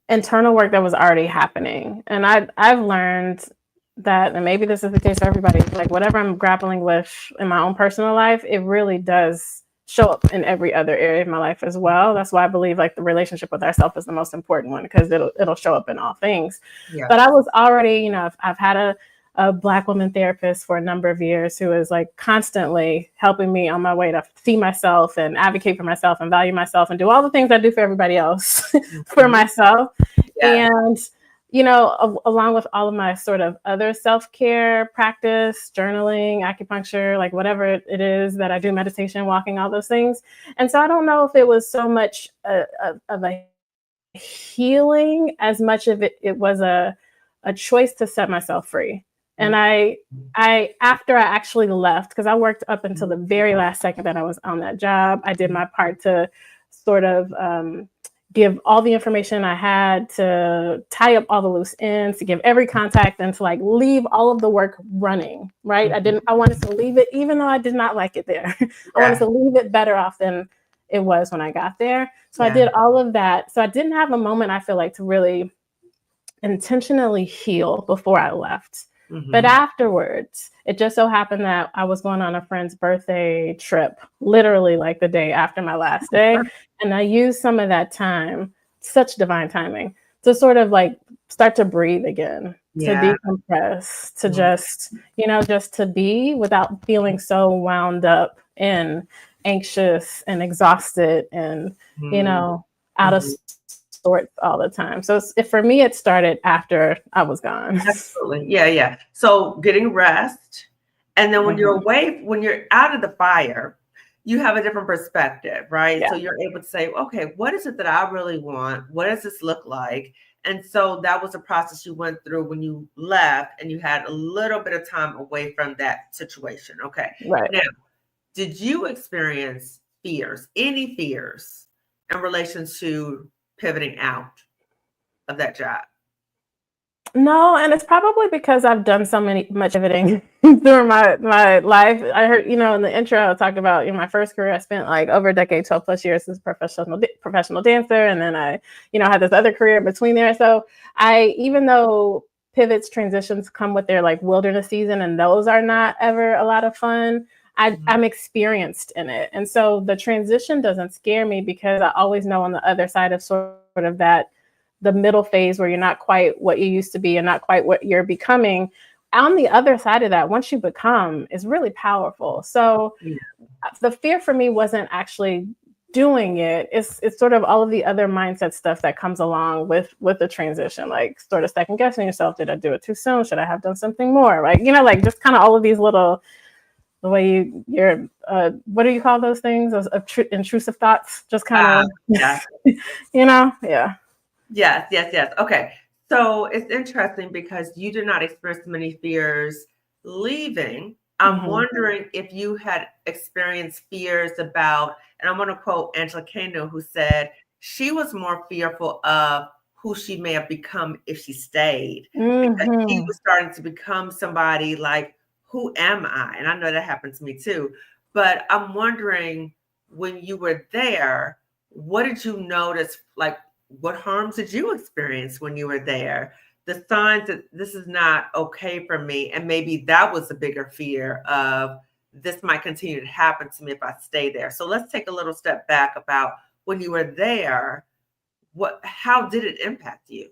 internal work that was already happening. And I've learned that, and maybe this is the case for everybody, like whatever I'm grappling with in my own personal life, it really does show up in every other area of my life as well. That's why I believe like the relationship with ourselves is the most important one, because it'll show up in all things. But I was already, I've had a Black woman therapist for a number of years who is like constantly helping me on my way to see myself and advocate for myself and value myself and do all the things I do for everybody else for myself. And, along with all of my sort of other self-care practice, journaling, acupuncture, like whatever it is that I do, meditation, walking, all those things. And so I don't know if it was so much of a healing as much of it was a choice to set myself free. And I after I actually left, because I worked up until the very last second that I was on that job, I did my part to sort of give all the information I had, to tie up all the loose ends, to give every contact, and to like leave all of the work running, right? I wanted to leave it, even though I did not like it there. I wanted to leave it better off than it was when I got there. So I did all of that. So I didn't have a moment, I feel like, to really intentionally heal before I left. But afterwards, it just so happened that I was going on a friend's birthday trip, literally like the day after my last day. And I used some of that time, such divine timing, to sort of like start to breathe again, to decompress, to just to be without feeling so wound up and anxious and exhausted and, out of sorts all the time. So for me, it started after I was gone. Absolutely. Yeah, yeah. So getting rest. And then when you're Mhm. away, when you're out of the fire, you have a different perspective, right? Yeah. So you're able to say, okay, what is it that I really want? What does this look like? And so that was a process you went through when you left and you had a little bit of time away from that situation. Okay. Right. Now, did you experience fears, any fears in relation to pivoting out of that job? No, and it's probably because I've done much pivoting through my life. I heard, in the intro, I talked about in my first career, I spent like over a decade, 12 plus years as a professional dancer. And then I, had this other career between there. So even though pivots, transitions come with their like wilderness season, and those are not ever a lot of fun, I'm experienced in it. And so the transition doesn't scare me because I always know on the other side of sort of that, the middle phase where you're not quite what you used to be and not quite what you're becoming. On the other side of that, once you become, is really powerful. So the fear for me wasn't actually doing it. It's sort of all of the other mindset stuff that comes along with the transition, like sort of second guessing yourself. Did I do it too soon? Should I have done something more? Like, like just kind of all of these little, the way you're, what do you call those things? Those intrusive thoughts, just kind of, Yeah. yeah. Yes, yes, yes. Okay. So it's interesting because you did not experience many fears leaving. I'm wondering if you had experienced fears about, and I'm going to quote Angela Kano, who said she was more fearful of who she may have become if she stayed, because she was starting to become somebody like, who am I? And I know that happened to me too. But I'm wondering, when you were there, what did you notice? Like, what harms did you experience when you were there? The signs that this is not okay for me. And maybe that was the bigger fear of, this might continue to happen to me if I stay there. So let's take a little step back about when you were there. How did it impact you?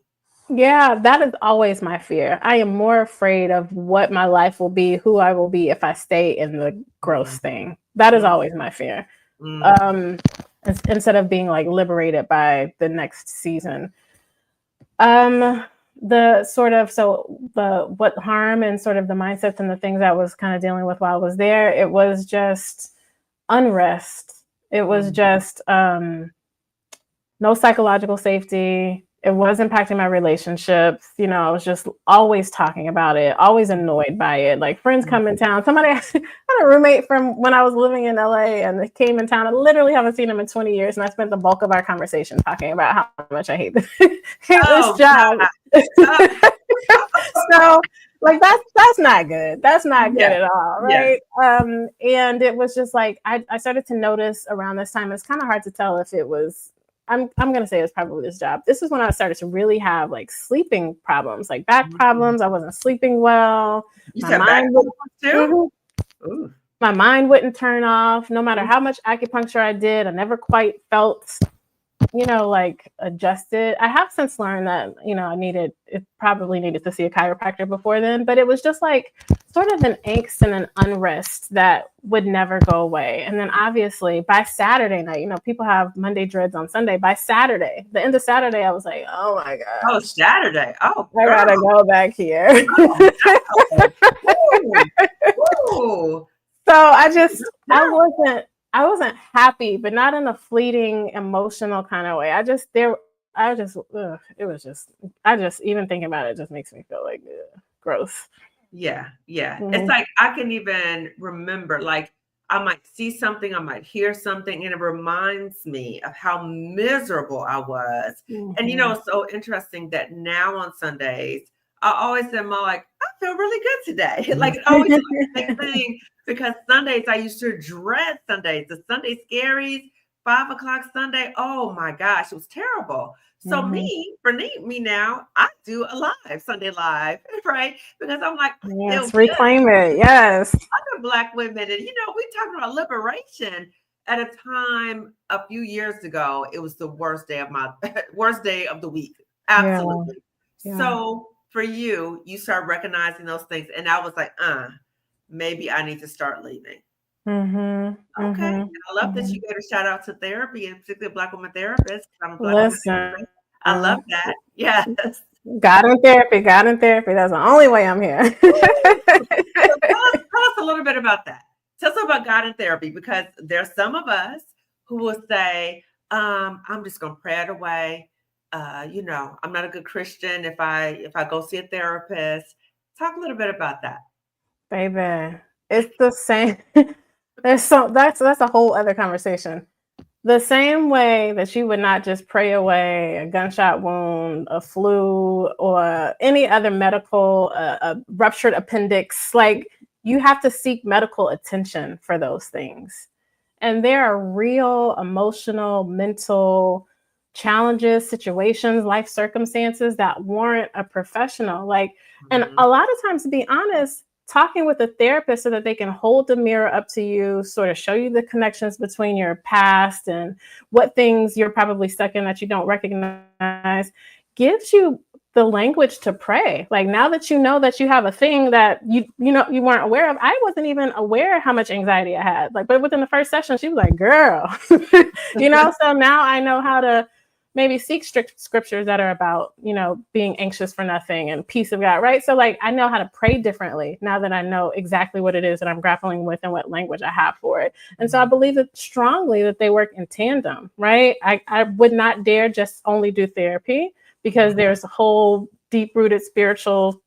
Yeah, that is always my fear. I am more afraid of what my life will be, who I will be if I stay in the gross thing. That is always my fear. Instead of being like liberated by the next season. What harm and sort of the mindsets and the things I was kind of dealing with while I was there, it was just unrest. It was just no psychological safety. It was impacting my relationships. I was just always talking about it, always annoyed by it. Like friends come in town. Somebody, I had a roommate from when I was living in LA and they came in town. I literally haven't seen him in 20 years. And I spent the bulk of our conversation talking about how much I hate this job. So like that's not good. That's not good at all. Right. And it was just like, I started to notice around this time, it's kind of hard to tell if it was, I'm going to say it was probably this job. This is when I started to really have like sleeping problems, like back problems. I wasn't sleeping well. My mind wouldn't turn off. No matter how much acupuncture I did, I never quite felt, like adjusted. I have since learned that, it probably needed to see a chiropractor before then, but it was just like sort of an angst and an unrest that would never go away. And then obviously by Saturday night, people have Monday dreads on Sunday. By Saturday, the end of Saturday, I was like, oh my God. Oh, Saturday. Oh, I gotta go back here. Ooh. So I wasn't happy, but not in a fleeting emotional kind of way. Even thinking about it just makes me feel like gross. Yeah. It's like, I can even remember, like, I might see something, I might hear something, and it reminds me of how miserable I was. And it's so interesting that now on Sundays, I always am like, I feel really good today. Like, it always like a big thing, because Sundays, I used to dread Sundays. The Sunday scaries, 5 o'clock Sunday. Oh my gosh, it was terrible. So for me now, I do a live Sunday live, right? Because I'm like, yes, reclaim it. Yes. Other Black women, and we talking about liberation at a time a few years ago. It was the worst day of the week. Absolutely. Yeah. So for you start recognizing those things, and I was like, maybe I need to start leaving. Okay. And I love that you gave a shout out to therapy, and particularly Black women therapists. I'm Black Listen, I love that. Yes. God in therapy, God in therapy. That's the only way I'm here. So tell us a little bit about that. Tell us about God in therapy, because there's some of us who will say, I'm just gonna pray it away. I'm not a good Christian if I go see a therapist. Talk a little bit about that. Baby, it's the same. That's a whole other conversation. The same way that you would not just pray away a gunshot wound, a flu, or any other medical, a ruptured appendix, like you have to seek medical attention for those things. And there are real emotional, mental challenges, situations, life circumstances that warrant a professional. And Mhm. a lot of times, to be honest, talking with a therapist so that they can hold the mirror up to you, sort of show you the connections between your past and what things you're probably stuck in that you don't recognize, gives you the language to pray. Like, now that you have a thing that you weren't aware of. I wasn't even aware how much anxiety I had. But within the first session, she was like, girl, so now I know how to maybe seek strict scriptures that are about, being anxious for nothing and peace of God, right? So I know how to pray differently now that I know exactly what it is that I'm grappling with and what language I have for it. And so I believe that strongly that they work in tandem, right? I would not dare just only do therapy, because there's a whole deep-rooted spiritual,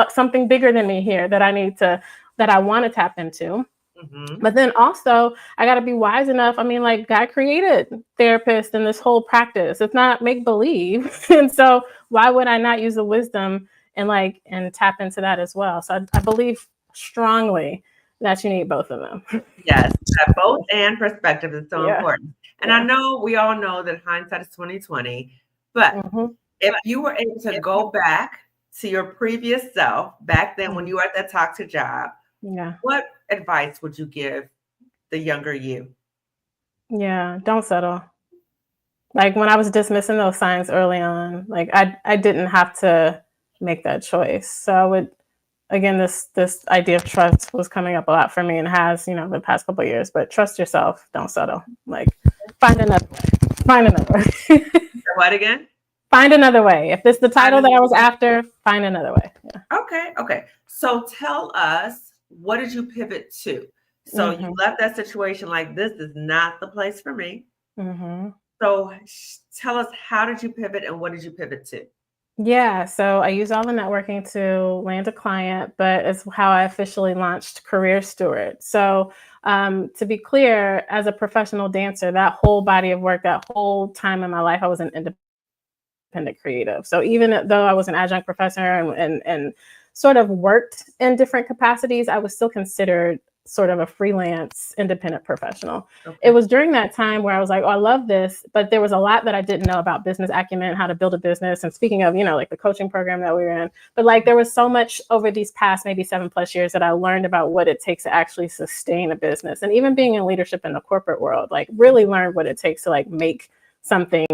something bigger than me here that I want to tap into. Mm-hmm. But then also, I got to be wise enough. I mean, God created therapists and this whole practice. It's not make believe. And so why would I not use the wisdom and tap into that as well? So I believe strongly that you need both of them. Yes, that both and perspective is so Yeah. important. And I Yeah. know we all know that hindsight is 2020, but if you were able to go back to your previous self back then when you were at that toxic job, Yeah. what advice would you give the younger you? Yeah. Don't settle. When I was dismissing those signs early on, I didn't have to make that choice. So I would, again, this idea of trust was coming up a lot for me, and has, the past couple of years. But trust yourself. Don't settle. Find another way. Find another way. What again? Find another way. If this is the title that I was after, find another way. Yeah. Okay. So tell us, what did you pivot to? So you left that situation like, this is not the place for me. So tell us, how did you pivot and what did you pivot to? Yeah, so I used all the networking to land a client, but it's how I officially launched Career Steward. So to be clear, as a professional dancer, that whole body of work, that whole time in my life, I was an independent creative. So even though I was an adjunct professor and sort of worked in different capacities, I was still considered sort of a freelance independent professional. Okay. It was during that time where I was like, oh, I love this, but there was a lot that I didn't know about business acumen, how to build a business. And speaking of, the coaching program that we were in, but there was so much over these past maybe 7+ years that I learned about what it takes to actually sustain a business. And even being in leadership in the corporate world, really learned what it takes to make something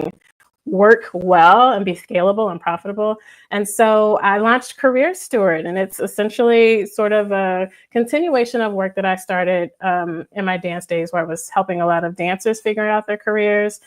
work well and be scalable and profitable. And so I launched Career Steward, and it's essentially sort of a continuation of work that I started in my dance days, where I was helping a lot of dancers figure out their careers.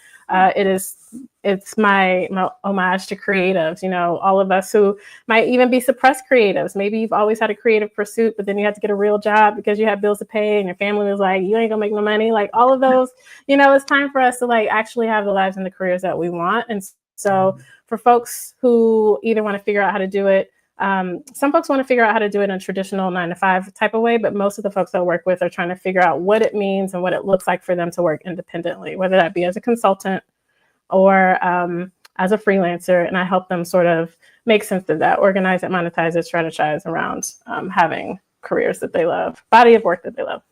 It's my homage to creatives, all of us who might even be suppressed creatives. Maybe you've always had a creative pursuit, but then you had to get a real job because you have bills to pay and your family was like, you ain't gonna make no money. All of those, it's time for us to actually have the lives and the careers that we want. And so for folks who either want to figure out how to do it, some folks want to figure out how to do it in a traditional 9-to-5 type of way, but most of the folks I work with are trying to figure out what it means and what it looks like for them to work independently, whether that be as a consultant or as a freelancer. And I help them sort of make sense of that, organize it, monetize it, strategize around having careers that they love, body of work that they love.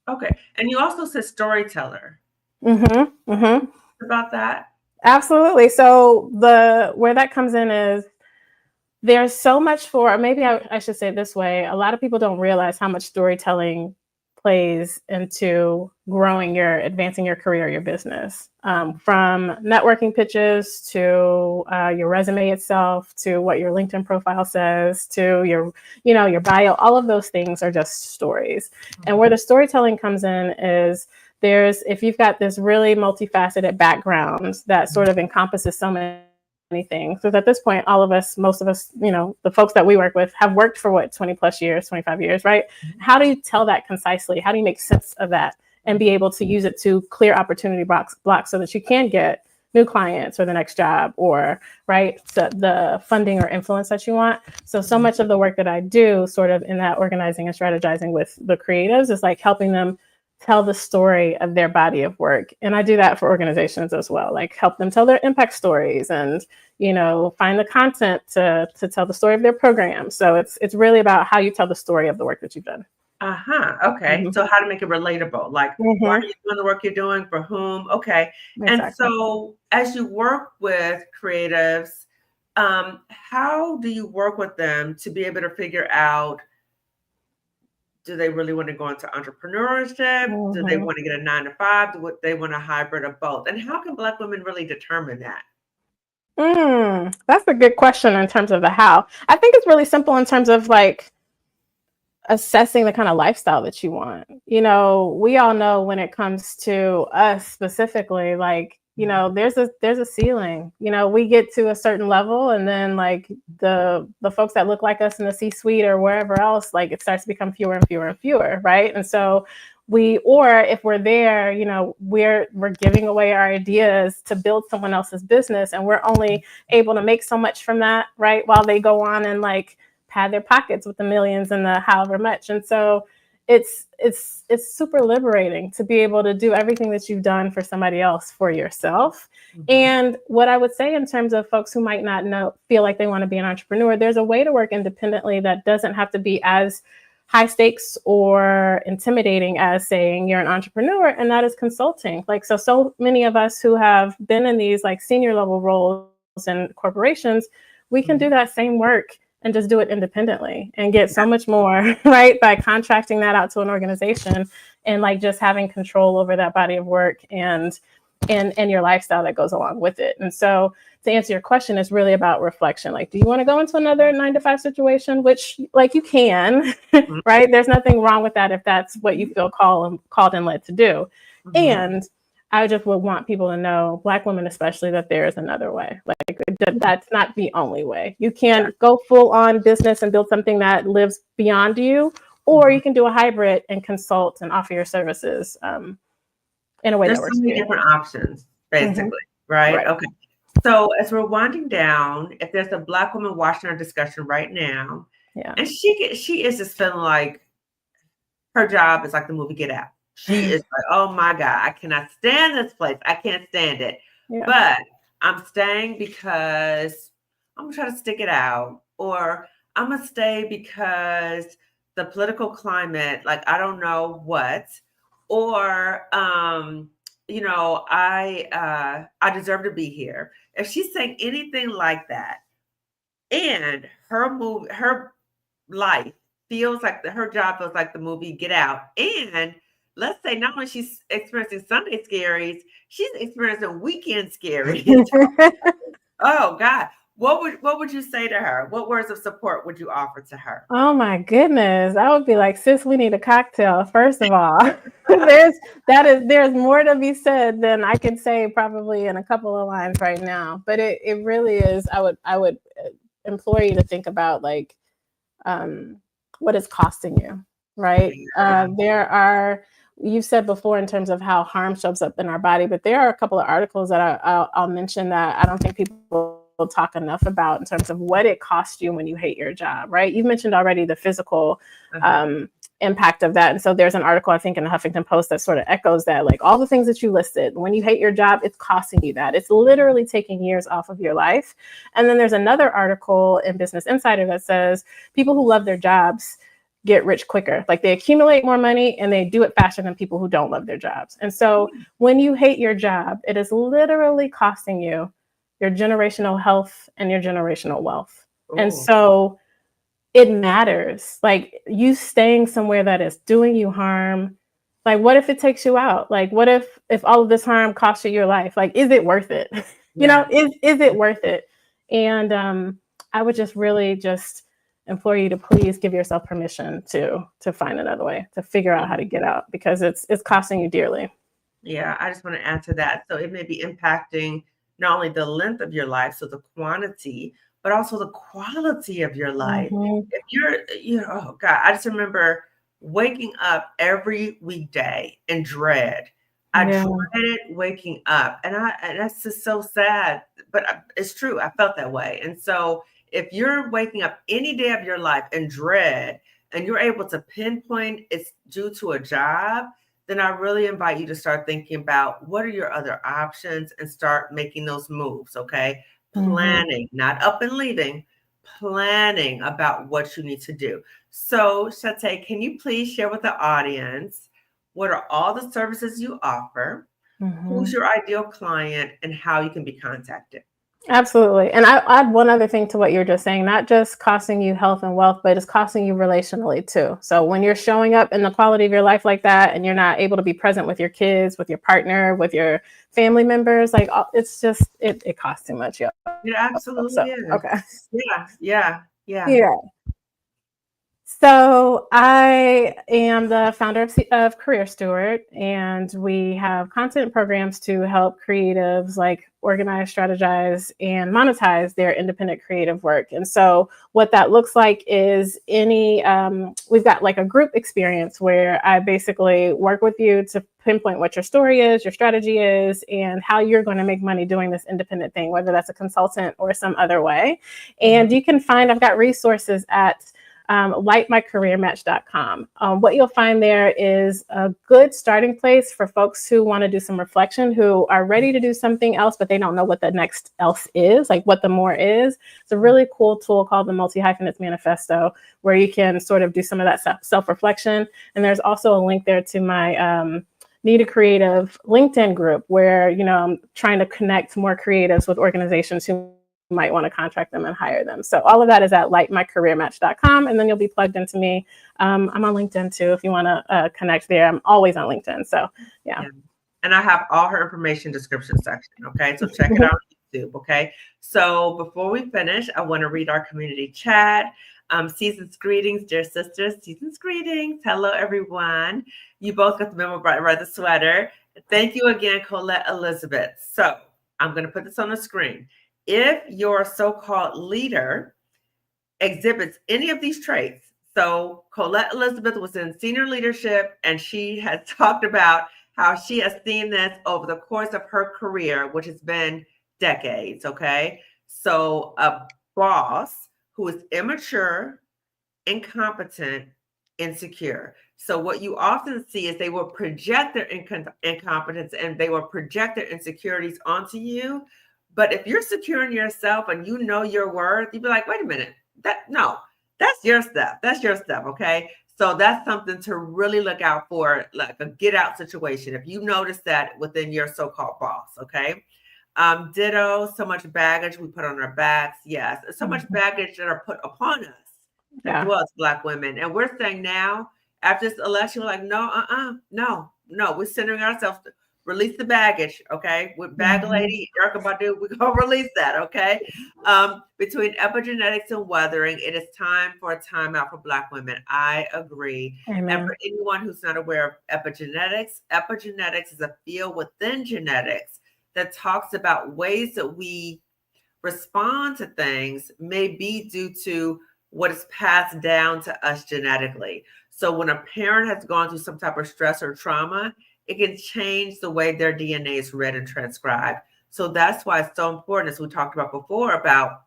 Okay. And you also said storyteller. About that? Absolutely. So where that comes in is, there's so much or maybe I should say it this way. A lot of people don't realize how much storytelling plays into advancing your career, your business, from networking pitches to your resume itself, to what your LinkedIn profile says, to your bio. All of those things are just stories. And where the storytelling comes in is, if you've got this really multifaceted background that sort of encompasses so many things. Because at this point, all of us, most of us, the folks that we work with have worked for 20 plus years, 25 years, right? How do you tell that concisely? How do you make sense of that and be able to use it to clear opportunity blocks so that you can get new clients or the next job, or right, so the funding or influence that you want? So much of the work that I do sort of in that organizing and strategizing with the creatives is like helping them tell the story of their body of work. And I do that for organizations as well, like help them tell their impact stories and, find the content to tell the story of their program. So it's really about how you tell the story of the work that you've done. Okay. So how to make it relatable, like why are you doing the work you're doing, for whom? Okay. Exactly. And so as you work with creatives, how do you work with them to be able to figure out, do they really want to go into entrepreneurship? Do they want to get a 9 to 5? Do they want a hybrid of both? And how can Black women really determine that? That's a good question in terms of the how. I think it's really simple in terms of like assessing the kind of lifestyle that you want. We all know when it comes to us specifically, like, there's a ceiling. We get to a certain level, and then like the folks that look like us in the C-suite or wherever else, like it starts to become fewer and fewer and fewer, right? And so or if we're there, we're giving away our ideas to build someone else's business, and we're only able to make so much from that, right? While they go on and like pad their pockets with the millions and the however much. And so it's super liberating to be able to do everything that you've done for somebody else for yourself. And what I would say in terms of folks who might not feel like they want to be an entrepreneur, there's a way to work independently that doesn't have to be as high stakes or intimidating as saying you're an entrepreneur, and that is consulting. Like, so many of us who have been in these like senior level roles in corporations, we can do that same work and just do it independently and get so much more, right, by contracting that out to an organization and like just having control over that body of work and your lifestyle that goes along with it. And so to answer your question, it's really about reflection. Like, do you want to go into another 9 to 5 situation? Which like you can, right? There's nothing wrong with that if that's what you feel called and led to do. And I just would want people to know, Black women especially, that there is another way. Like that's not the only way. You can go full on business and build something that lives beyond you, or you can do a hybrid and consult and offer your services in a way that works. There's so many different options, basically, right? Okay. So as we're winding down, if there's a Black woman watching our discussion right now, and she is just feeling like her job is like the movie Get Out. She is like, oh my God, I cannot stand this place. I can't stand it. But I'm staying because I'm gonna try to stick it out, or I'm gonna stay because the political climate, like I don't know what, or I deserve to be here. If she's saying anything like that, and her life feels like her job feels like the movie Get Out, and let's say not only she's experiencing Sunday scaries, she's experiencing weekend scaries. Oh God. What would you say to her? What words of support would you offer to her? Oh my goodness. I would be like, sis, we need a cocktail, first of all. There's more to be said than I could say probably in a couple of lines right now. But it really is, I would implore you to think about like what it's costing you, right? You've said before in terms of how harm shows up in our body, but there are a couple of articles that I'll mention that I don't think people talk enough about in terms of what it costs you when you hate your job, right? You've mentioned already the physical impact of that. And so there's an article, I think, in the Huffington Post that sort of echoes that, like all the things that you listed, when you hate your job, it's costing you that. It's literally taking years off of your life. And then there's another article in Business Insider that says people who love their jobs get rich quicker. Like they accumulate more money and they do it faster than people who don't love their jobs. And so when you hate your job, it is literally costing you your generational health and your generational wealth. Ooh. And so it matters. Like you staying somewhere that is doing you harm. Like what if it takes you out? Like what if all of this harm costs you your life? Like, is it worth it? Is it worth it? And I would just really just implore you to please give yourself permission to find another way, to figure out how to get out, because it's costing you dearly. Yeah, I just want to add to that. So it may be impacting not only the length of your life, so the quantity, but also the quality of your life. If oh God, I just remember waking up every weekday in dread. I dreaded waking up, and that's just so sad, but it's true. I felt that way. And so if you're waking up any day of your life in dread and you're able to pinpoint it's due to a job, then I really invite you to start thinking about what are your other options and start making those moves, okay? Planning, not up and leaving, planning about what you need to do. So, Shate, can you please share with the audience what are all the services you offer, who's your ideal client, and how you can be contacted? Absolutely. And I add one other thing to what you were just saying, not just costing you health and wealth, but it's costing you relationally too. So when you're showing up in the quality of your life like that, and you're not able to be present with your kids, with your partner, with your family members, like it's just, it costs too much. Yeah. It absolutely So, is. okay. Yeah. So I am the founder of Career Steward, and we have content programs to help creatives like organize, strategize, and monetize their independent creative work. And so what that looks like is we've got like a group experience where I basically work with you to pinpoint what your story is, your strategy is, and how you're going to make money doing this independent thing, whether that's a consultant or some other way. And you can find, I've got resources at lightmycareermatch.com. What you'll find there is a good starting place for folks who want to do some reflection, who are ready to do something else, but they don't know what the next else is, like what the more is. It's a really cool tool called the Multi-Hyphenates Manifesto, where you can sort of do some of that self-reflection. And there's also a link there to my Need a Creative LinkedIn group, where, I'm trying to connect more creatives with organizations who might want to contract them and hire them. So all of that is at lightmycareermatch.com, and then you'll be plugged into me. I'm on LinkedIn too, if you want to connect there. I'm always on LinkedIn. So yeah. And I have all her information description section. Okay. So check it out on YouTube. Okay. So before we finish, I want to read our community chat. Season's greetings, dear sisters. Season's greetings. Hello, everyone. You both got the memo right, the sweater. Thank you again, Colette Elizabeth. So I'm going to put this on the screen. If your so-called leader exhibits any of these traits, so Colette Elizabeth was in senior leadership, and she has talked about how she has seen this over the course of her career, which has been decades, okay? So a boss who is immature, incompetent, insecure. So what you often see is they will project their incompetence and they will project their insecurities onto you. But if you're secure in yourself and you know your worth, you'd be like, wait a minute, that's your stuff. That's your stuff. Okay. So that's something to really look out for, like a get out situation. If you notice that within your so-called boss. Okay. Ditto, so much baggage we put on our backs. Yes. So much baggage that are put upon us as well as Black women. And we're saying now, after this election, we're like, no. We're centering ourselves to release the baggage, okay? With Bag Lady, Erykah Badu, we're going to release that, okay? Between epigenetics and weathering, it is time for a timeout for Black women. I agree. Amen. And for anyone who's not aware of epigenetics is a field within genetics that talks about ways that we respond to things may be due to what is passed down to us genetically. So when a parent has gone through some type of stress or trauma, it can change the way their DNA is read and transcribed. So that's why it's so important, as we talked about before, about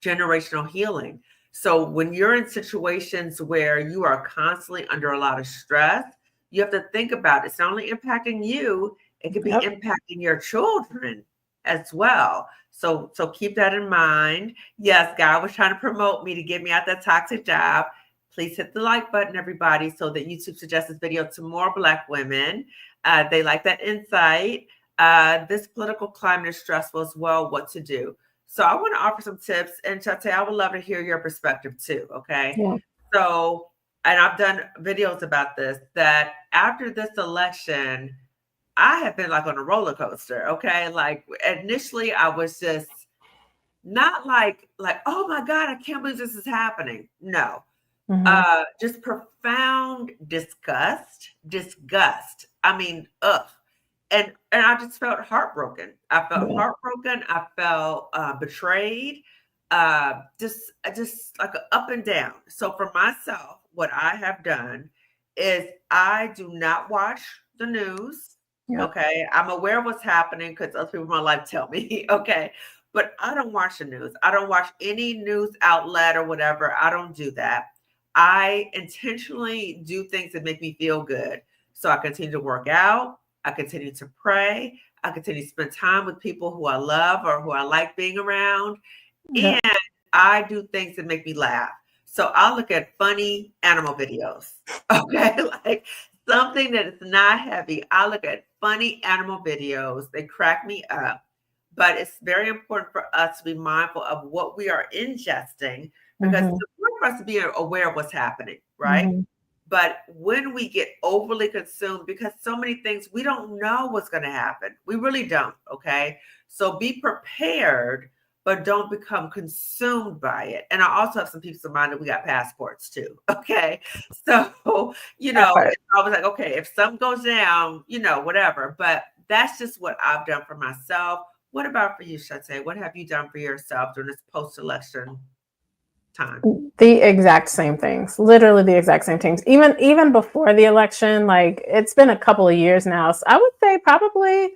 generational healing. So when you're in situations where you are constantly under a lot of stress, you have to think about it's not only impacting you, it could be impacting your children as well. So keep that in mind. Yes, God was trying to promote me to get me out that toxic job. Please hit the like button, everybody, so that YouTube suggests this video to more Black women. They like that insight. This political climate is stressful as well. What to do? So I want to offer some tips, and Chate, I would love to hear your perspective too. Okay. Yeah. So, and I've done videos about this, that after this election, I have been like on a roller coaster. Okay. Like initially I was just not like, oh my God, I can't believe this is happening. No. Just profound disgust. I mean, and I just felt heartbroken. I felt Yeah. heartbroken. I felt betrayed. Just like a up and down. So for myself, what I have done is I do not watch the news. Yep. Okay, I'm aware of what's happening because other people in my life tell me. Okay, but I don't watch the news. I don't watch any news outlet or whatever. I don't do that. I intentionally do things that make me feel good. So I continue to work out. I continue to pray. I continue to spend time with people who I love or who I like being around. Yep. And I do things that make me laugh. So I'll look at funny animal videos. Okay. Like something that is not heavy. I look at funny animal videos. They crack me up. But it's very important for us to be mindful of what we are ingesting because it's Mhm. important for us to be aware of what's happening, right? Mhm. But when we get overly consumed, because so many things, we don't know what's going to happen. We really don't. Okay. So be prepared, but don't become consumed by it. And I also have some peace of mind that we got passports too. Okay. So, That part. it's always like, okay, if something goes down, whatever. But that's just what I've done for myself. What about for you, Shante? What have you done for yourself during this post-election time? The exact same things, literally the exact same things. Even before the election, like it's been a couple of years now. So I would say probably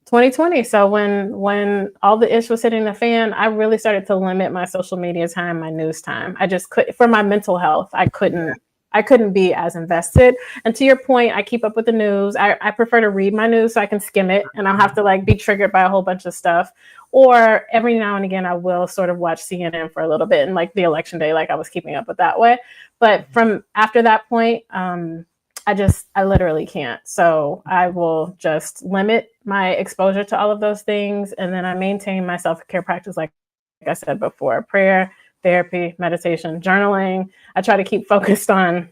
2020. So when all the ish was hitting the fan, I really started to limit my social media time, my news time. I just could for my mental health. I couldn't be as invested. And to your point, I keep up with the news. I prefer to read my news so I can skim it and I'll have to like be triggered by a whole bunch of stuff. Or every now and again, I will sort of watch CNN for a little bit and like the election day, like I was keeping up with that way. But from after that point, I literally can't. So I will just limit my exposure to all of those things. And then I maintain my self care practice, like I said before, prayer, therapy, meditation, journaling. I try to keep focused on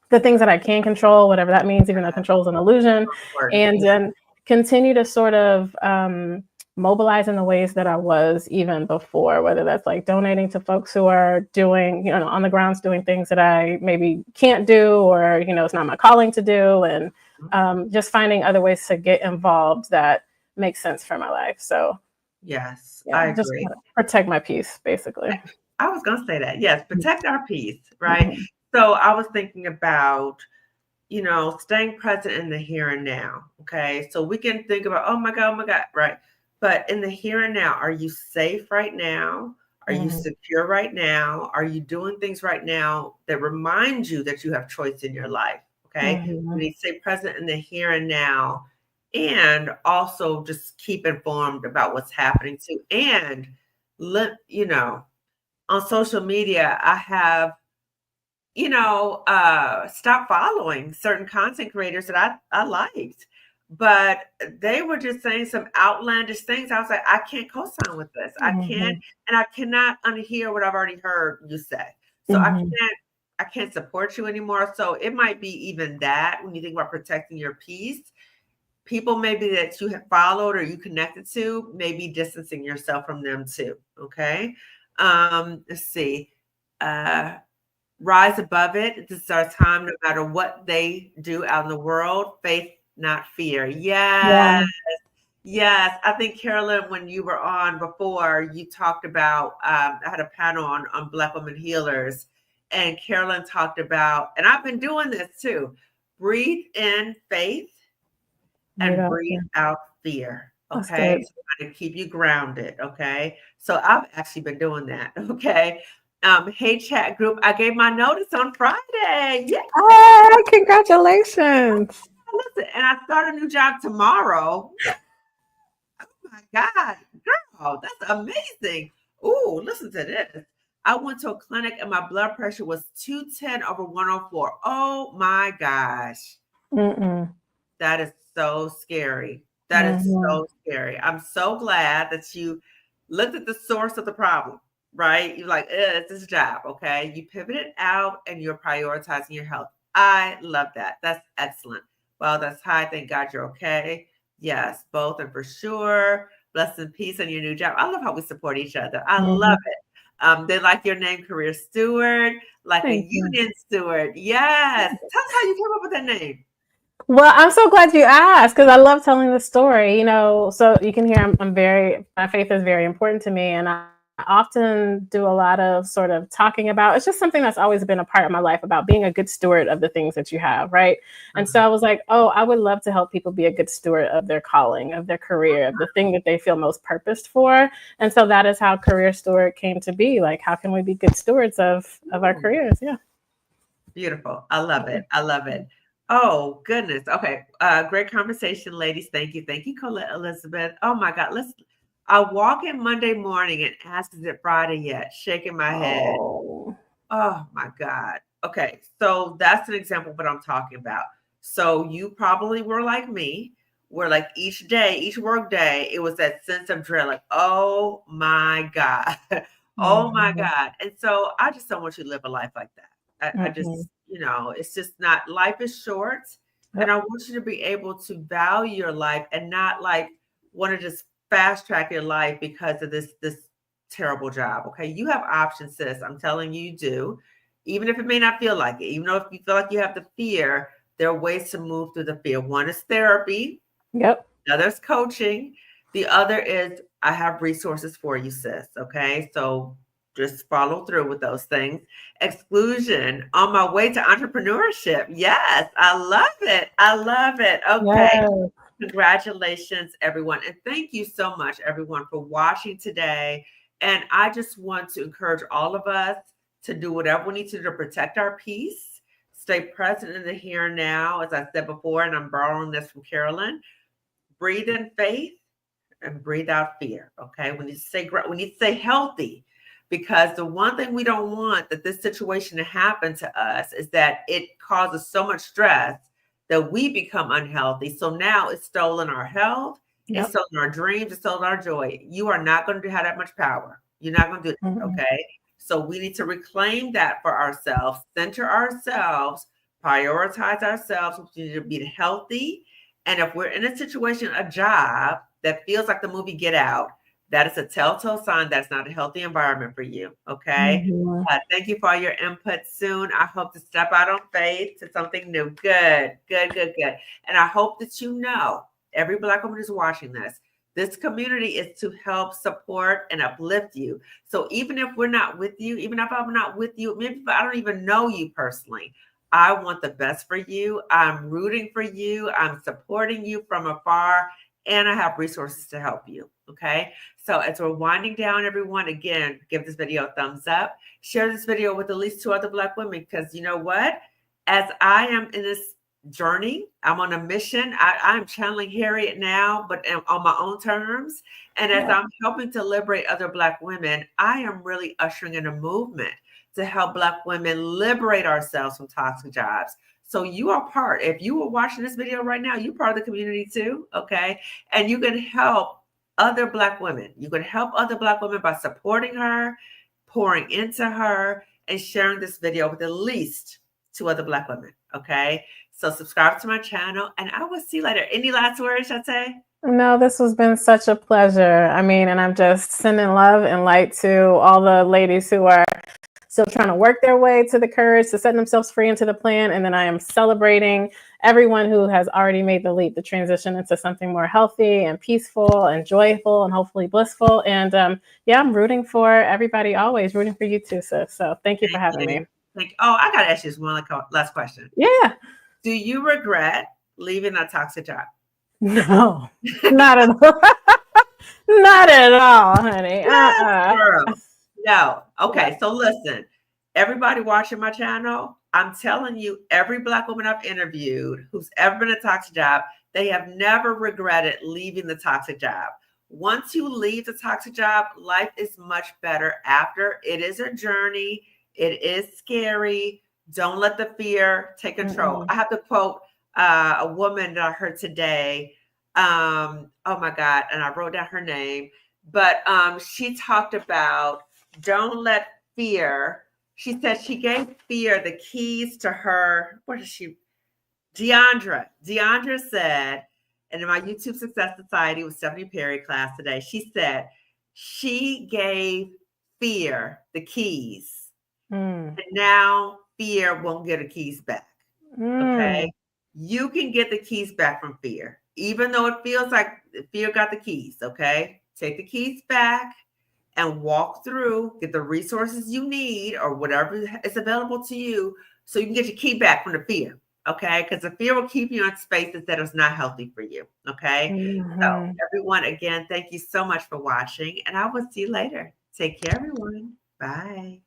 the things that I can control, whatever that means, even though control is an illusion, and then continue to sort of mobilize in the ways that I was even before, whether that's like donating to folks who are doing, on the grounds doing things that I maybe can't do or, it's not my calling to do, and just finding other ways to get involved that make sense for my life. So Yes, yeah, I just agree. protect my peace, basically. I was going to say that. Yes, protect our peace, right? Mhm. So I was thinking about, staying present in the here and now. Okay. So we can think about, oh my God, right? But in the here and now, are you safe right now? Are you Mhm. secure right now? Are you doing things right now that remind you that you have choice in your life? Okay. We Mhm. need to stay present in the here and now and also just keep informed about what's happening too. And let, on social media, I have, stop following certain content creators that I liked. But they were just saying some outlandish things. I was like, I can't co-sign with this. I can't, Mhm. and I cannot unhear what I've already heard you say. So Mhm. I can't support you anymore. So it might be even that when you think about protecting your peace, people maybe that you have followed or you connected to, maybe distancing yourself from them too. Okay. Let's see. Uh Rise above it. This is our time, no matter what they do out in the world. Faith, not fear. Yeah. Yes. Yes. I think, Carolyn, when you were on before, you talked about, I had a panel on Black women healers, and Carolyn talked about, and I've been doing this too, breathe in faith Right and out breathe there. out fear. That's Okay. good. To kind of keep you grounded. Okay. So I've actually been doing that. Okay. Hey, chat group. I gave my notice on Friday. Yay. Hey, congratulations. Listen, and I start a new job tomorrow. Oh my God, girl, that's amazing. Ooh, listen to this. I went to a clinic and my blood pressure was 210 over 104. Oh my gosh. Mm-mm. That is so scary. That is Mhm. so scary. I'm so glad that you looked at the source of the problem, right? You're like, it's this job, okay? You pivoted out and you're prioritizing your health. I love that. That's excellent. Well, that's high. Thank God you're okay. Yes, both and for sure. Blessed and peace on your new job. I love how we support each other. I love Mhm. it. They like your name, career steward, like a Thank you. union steward. Yes. Tell us how you came up with that name. Well, I'm so glad you asked because I love telling the story. So you can hear my faith is very important to me, and I often do a lot of sort of talking about. It's just something that's always been a part of my life about being a good steward of the things that you have, right? And so I was like, oh, I would love to help people be a good steward of their calling, of their career, of the thing that they feel most purposed for. And so that is how Career Steward came to be. Like, how can we be good stewards of our careers? Yeah. Beautiful. I love it. I love it. Oh, goodness. Okay. Great conversation, ladies. Thank you. Thank you, Colette Elizabeth. Oh my God. I walk in Monday morning and ask, is it Friday yet? Shaking my head. Oh. Oh my God. Okay. So that's an example of what I'm talking about. So you probably were like me, where like each day, each work day, it was that sense of dread, like, oh my God. Oh my Mhm. God. And so I just don't want you to live a life like that. I Mhm. just, it's just not, life is short. And Yep. I want you to be able to value your life and not like want to just fast track your life because of this terrible job. Okay. You have options, sis. I'm telling you, you do. Even if it may not feel like it, even though if you feel like you have the fear, there are ways to move through the fear. One is therapy, Yep. the other is coaching. The other is I have resources for you, sis. Okay. So just follow through with those things. Exclusion on my way to entrepreneurship. Yes, I love it. I love it. Okay. Yes. Congratulations, everyone. And thank you so much, everyone, for watching today. And I just want to encourage all of us to do whatever we need to do to protect our peace, stay present in the here and now, as I said before, and I'm borrowing this from Carolyn. Breathe in faith and breathe out fear. Okay. We need to stay healthy because the one thing we don't want that this situation to happen to us is that it causes so much stress that we become unhealthy. So now it's stolen our health, it's Yep. stolen our dreams, it's stolen our joy. You are not going to have that much power. You're not going to do that. Mhm. Okay. So we need to reclaim that for ourselves, center ourselves, prioritize ourselves. We need to be healthy. And if we're in a situation, a job that feels like the movie Get Out, that is a telltale sign that's not a healthy environment for you. Okay. Mhm. Thank you for all your input soon. I hope to step out on faith to something new. Good, good, good, good. And I hope that you know, every Black woman is watching this. This community is to help support and uplift you. So even if we're not with you, even if I'm not with you, maybe if I don't even know you personally, I want the best for you. I'm rooting for you. I'm supporting you from afar, and I have resources to help you. Okay. So as we're winding down, everyone, again, give this video a thumbs up. Share this video with at least 2 other Black women because you know what? As I am in this journey, I'm on a mission. I'm channeling Harriet now, but on my own terms. And as Yeah. I'm helping to liberate other Black women, I am really ushering in a movement to help Black women liberate ourselves from toxic jobs. So you are part. If you are watching this video right now, you're part of the community too, okay? And you can help other Black women. You can help other Black women by supporting her, pouring into her, and sharing this video with at least 2 other Black women, okay? So subscribe to my channel, and I will see you later. Any last words, Shante? No, this has been such a pleasure. I mean, and I'm just sending love and light to all the ladies who are still trying to work their way to the courage to set themselves free into the plan. And then I am celebrating everyone who has already made the leap, the transition into something more healthy and peaceful and joyful and hopefully blissful. And yeah, I'm rooting for everybody, always rooting for you too, sis. So thank you for Thank having you. me. Oh, I got to ask you this one last question. Yeah. Do you regret leaving a toxic job? No, not at all. Not at all, honey. Yes, Uh-uh. girl. No. Yeah. Okay, so listen, everybody watching my channel, I'm telling you, every Black woman I've interviewed who's ever been in a toxic job, they have never regretted leaving the toxic job. Once you leave the toxic job, life is much better after. It is a journey. It is scary. Don't let the fear take control. Mm-mm. I have to quote a woman that I heard today. Oh my God, and I wrote down her name, but she talked about don't let fear. She said she gave fear the keys to her. What is she? Deandra said, and in my YouTube Success Society with Stephanie Perry class today, she said she gave fear the keys, Mm. and now fear won't get her keys back. Mm. Okay. you can get the keys back from fear, even though it feels like fear got the keys. Okay. Take the keys back and walk through, get the resources you need or whatever is available to you so you can get your key back from the fear. Okay. Because the fear will keep you in spaces that is not healthy for you. Okay. So, everyone, again, thank you so much for watching, and I will see you later. Take care, everyone. Bye.